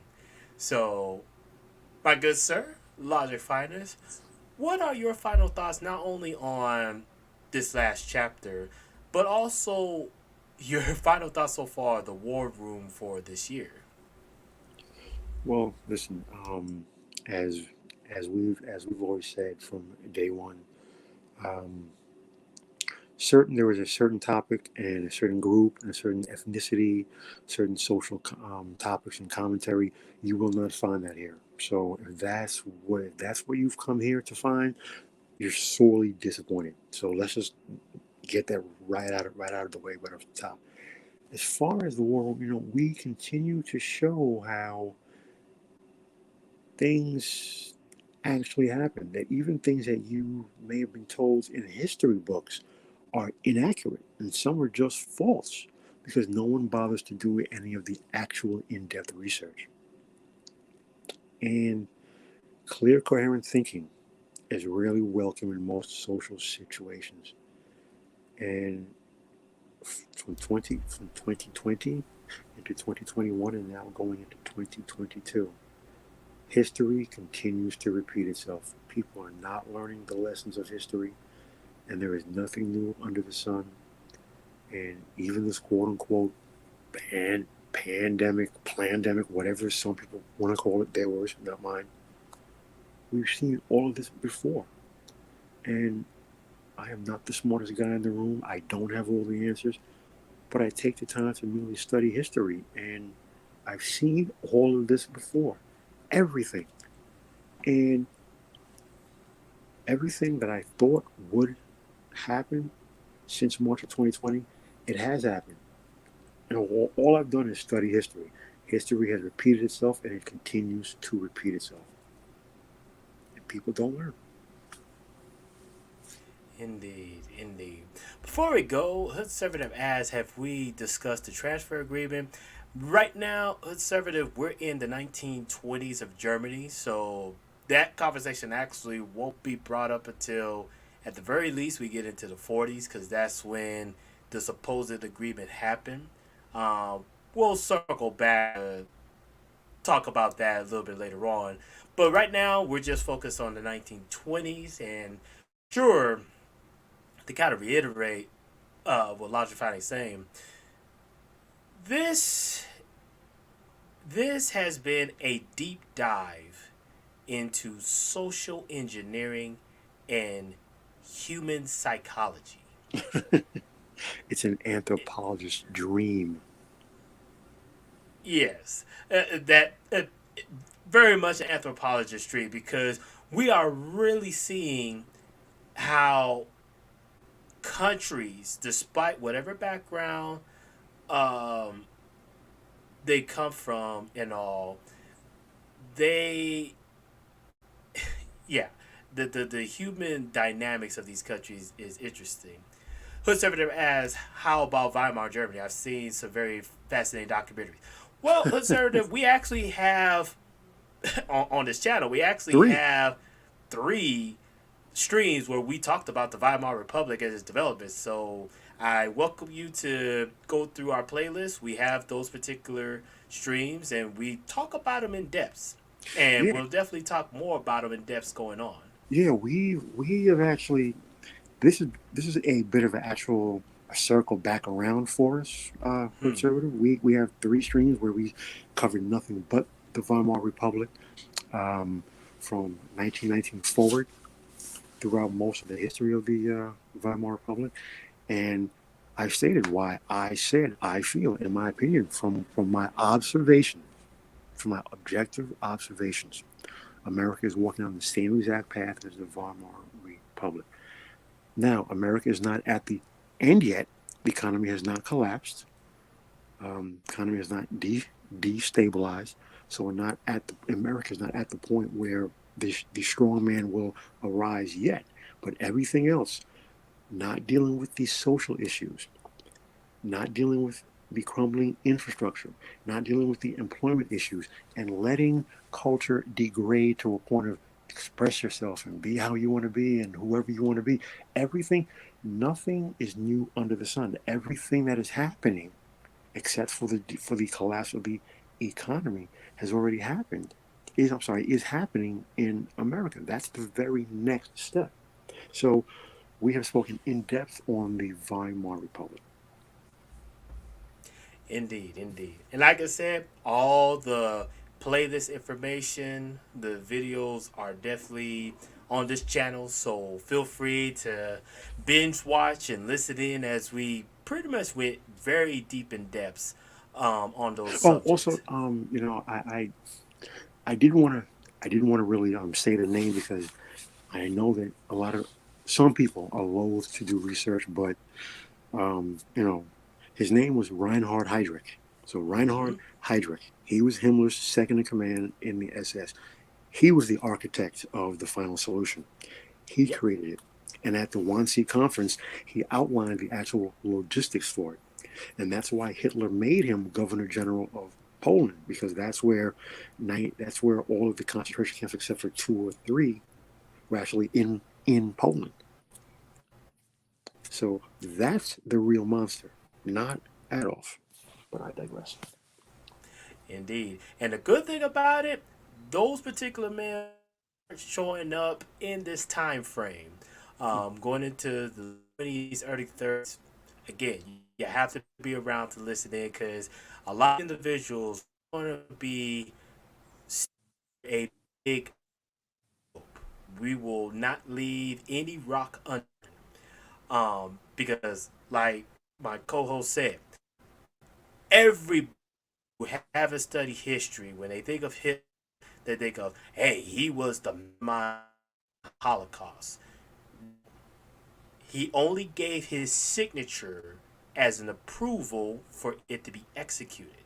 So, my good sir, Logic Finders, what are your final thoughts not only on this last chapter, but also your final thoughts so far, the war room for this year? Well, listen, as as we've always said from day one, um, there was a certain topic and a certain group and a certain ethnicity, certain social topics and commentary. You will not find that here. So if that's what you've come here to find, you're sorely disappointed. So let's just get that right out of the way, right off the top. As far as the war, we continue to show how things actually happen. That even things that you may have been told in history books are inaccurate, and some are just false because no one bothers to do any of the actual in-depth research. And clear, coherent thinking is really welcome in most social situations. And from 2020 into 2021 and now going into 2022, history continues to repeat itself. People are not learning the lessons of history, and there is nothing new under the sun. And even this quote unquote pandemic, whatever some people want to call it, their words, not mine. We've seen all of this before. And I am not the smartest guy in the room. I don't have all the answers, but I take the time to merely study history. And I've seen all of this before. Everything. And everything that I thought would happen since March of 2020, it has happened. And all I've done is study history. History has repeated itself and it continues to repeat itself. And people don't learn. Indeed, indeed. Before we go, Hood Conservative asks, have we discussed the transfer agreement? Right now, Hood Conservative, we're in the 1920s of Germany, so that conversation actually won't be brought up until, at the very least, we get into the 40s, because that's when the supposed agreement happened. Um, we'll circle back to talk about that a little bit later on. But right now, we're just focused on the 1920s, and sure, to kind of reiterate what Logic Finding is saying, this this has been a deep dive into social engineering and human psychology. It's an anthropologist's dream. Yes, that very much an anthropologist tree because we are really seeing how countries, despite whatever background um, they come from and all, they yeah, the human dynamics of these countries is interesting. Hood Conservative asks, how about Weimar Germany? I've seen some very fascinating documentaries. Well, Hood Conservative, we actually have on this channel, we actually Three. have three streams where we talked about the Weimar Republic and its development. So I welcome you to go through our playlist. We have those particular streams and we talk about them in depth. And Yeah, we'll definitely talk more about them in depth going on. yeah. We have actually. This is a bit of an actual circle back around for us, Hmm. conservative. We have three streams where we covered nothing but the Weimar Republic, um, from 1919 forward throughout most of the history of the Weimar Republic, and I stated why I said I feel, in my opinion, from my observation, from my objective observations, America is walking on the same exact path as the Weimar Republic. Now, America is not at the end yet. The economy has not collapsed. Economy is not destabilized. So we're not at America is not at the point where the strong man will arise yet. But everything else, not dealing with these social issues, not dealing with the crumbling infrastructure, not dealing with the employment issues, and letting culture degrade to a point of express yourself and be how you want to be and whoever you want to be. Everything, nothing is new under the sun. Everything that is happening, except for the collapse of the economy, has already happened. Is happening in America. That's the very next step. So we have spoken in depth on the Weimar Republic. Indeed, indeed. And like I said, all the playlist information, the videos are definitely on this channel. So feel free to binge watch and listen in as we pretty much went very deep in depths on those Oh, also, subjects. I didn't want to really say the name because I know that some people are loath to do research, but you know, his name was Reinhard Heydrich. So Mm-hmm. Reinhard Heydrich, he was Himmler's second in command in the SS. He was the architect of the final solution. He Yep. created it. And at the Wannsee conference, he outlined the actual logistics for it. And that's why Hitler made him Governor General of Poland, because that's where all of the concentration camps, except for two or three, were actually in Poland. So that's the real monster, not Adolf. But I digress. Indeed. And the good thing about it, those particular men showing up in this time frame, going into the 20s, early 30s. Again, you have to be around to listen in because a lot of individuals want to be a big hope. We will not leave any rock unturned. Because like my co-host said, every who haven't studied history, when they think of Hitler, they think of, hey, he was the Holocaust. He only gave his signature as an approval for it to be executed.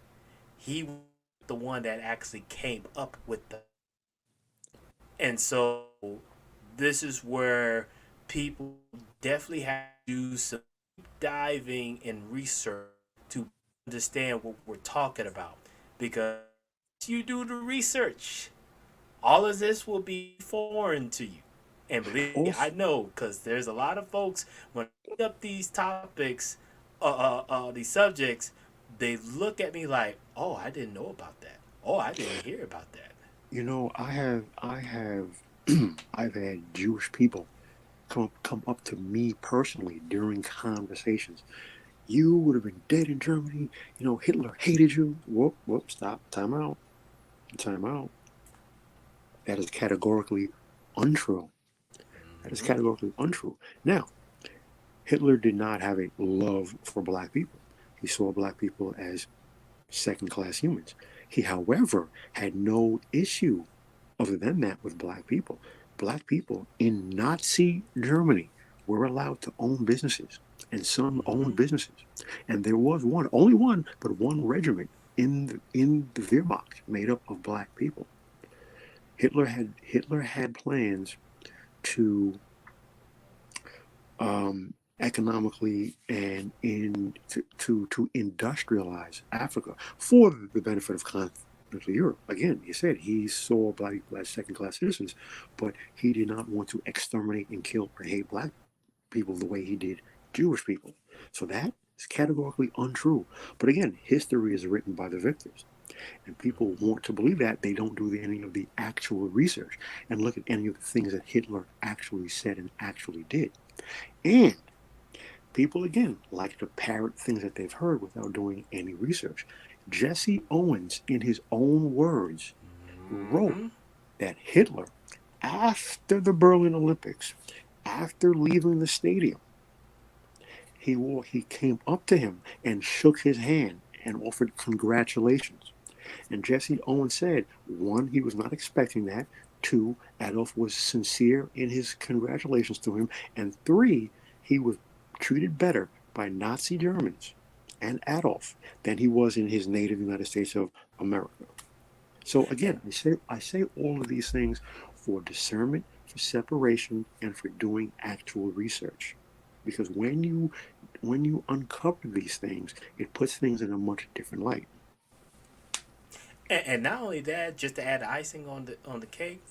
He was the one that actually came up with the. And so this is where people definitely have to do some diving and research to understand what we're talking about. Because you do the research, all of this will be foreign to you. And believe me, I Also, know because there's a lot of folks when I pick up these topics, these subjects, they look at me like, "Oh, I didn't know about that. Oh, I didn't hear about that." I have, I've had Jewish people come up to me personally during conversations. You would have been dead in Germany. Hitler hated you. Whoop, whoop, stop, time out, time out. That is categorically untrue. That is Mm-hmm. categorically untrue. Now, Hitler did not have a love for black people. He saw black people as second class humans. He, however, had no issue other than that with black people. Black people in Nazi Germany were allowed to own businesses, and some Mm-hmm. owned businesses. And there was one, only one, but one regiment in the Wehrmacht made up of black people. Hitler had plans to economically and to industrialize Africa for the benefit of continental Europe. Again, he said he saw black people as second class citizens, but he did not want to exterminate and kill or hate black people the way he did Jewish people. So that is categorically untrue. But again, history is written by the victors. And people want to believe that they don't do any of the actual research and look at any of the things that Hitler actually said and actually did. And people, again, like to parrot things that they've heard without doing any research. Jesse Owens, in his own words, wrote Mm-hmm. that Hitler, after the Berlin Olympics, after leaving the stadium, he came up to him and shook his hand and offered congratulations. And Jesse Owens said, one, he was not expecting that. Two, Adolf was sincere in his congratulations to him. And three, he was treated better by Nazi Germans and Adolf than he was in his native United States of America. So And again, I say all of these things for discernment, for separation, and for doing actual research. Because when you uncover these things, it puts things in a much different light. and not only that, just to add icing on the cake,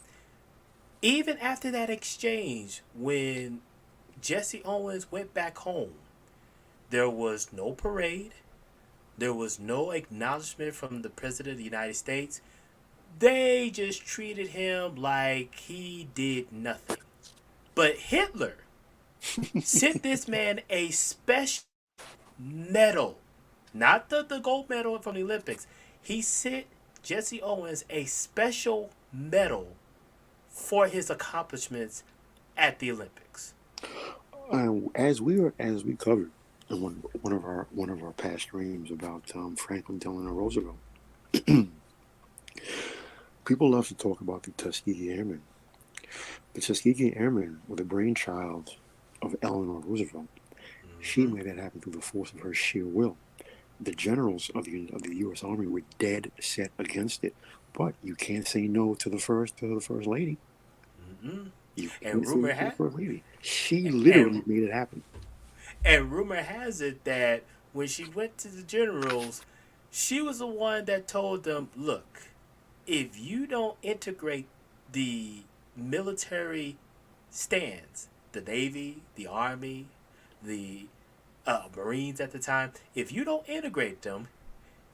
even after that exchange, when Jesse Owens went back home, there was no parade. There was no acknowledgement from the President of the United States. They just treated him like he did nothing. But Hitler sent this man a special medal, not the gold medal from the Olympics. He sent Jesse Owens a special medal for his accomplishments at the Olympics. As we covered in one of our past streams about Franklin Delano Roosevelt, people love to talk about the Tuskegee Airmen. The Tuskegee Airmen were the brainchild of Eleanor Roosevelt. She Mm-hmm. made that happen through the force of her sheer will. The generals of the U.S. Army were dead set against it, but you can't say no to the first lady. Mm-hmm. You And can't say no rumor to the has first lady. She and literally made it happen. and rumor has it that when she went to the generals, she was the one that told them, "Look, if you don't integrate the military stands, the Navy, the Army, the Marines at the time, if you don't integrate them,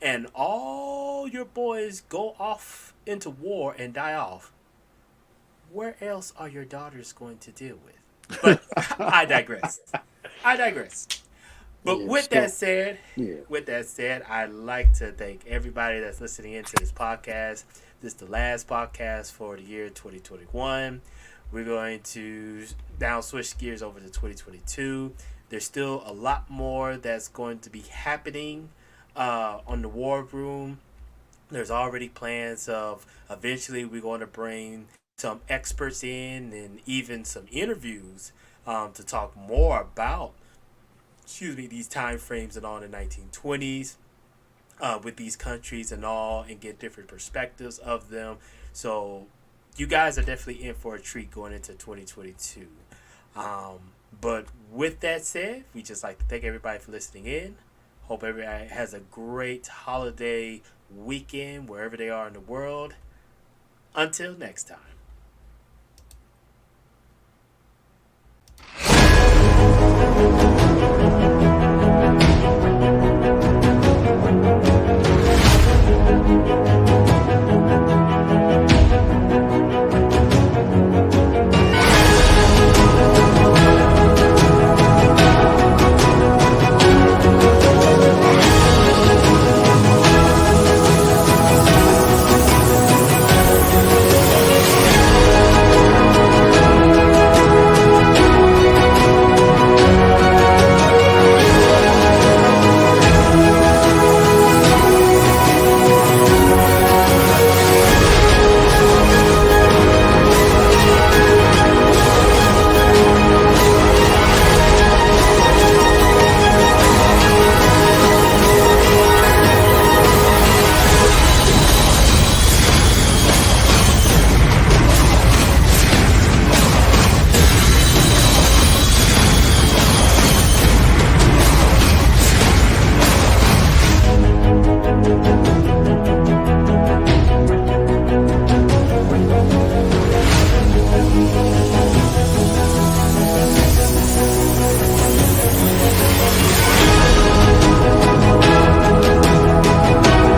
and all your boys go off into war and die off, where else are your daughters going to deal with?" But I digress. I digress. But Yeah. with that So said, yeah. I'd like to thank everybody that's listening into this podcast. This is the last podcast for the year 2021. We're going to now switch gears over to 2022. There's still a lot more that's going to be happening on the War Room. There's already plans of eventually we're going to bring some experts in and even some interviews to talk more about these time frames and all in the 1920s with these countries and all and get different perspectives of them. So you guys are definitely in for a treat going into 2022. Um, but with that said, we just like to thank everybody for listening in. Hope everybody has a great holiday weekend wherever they are in the world. Until next time.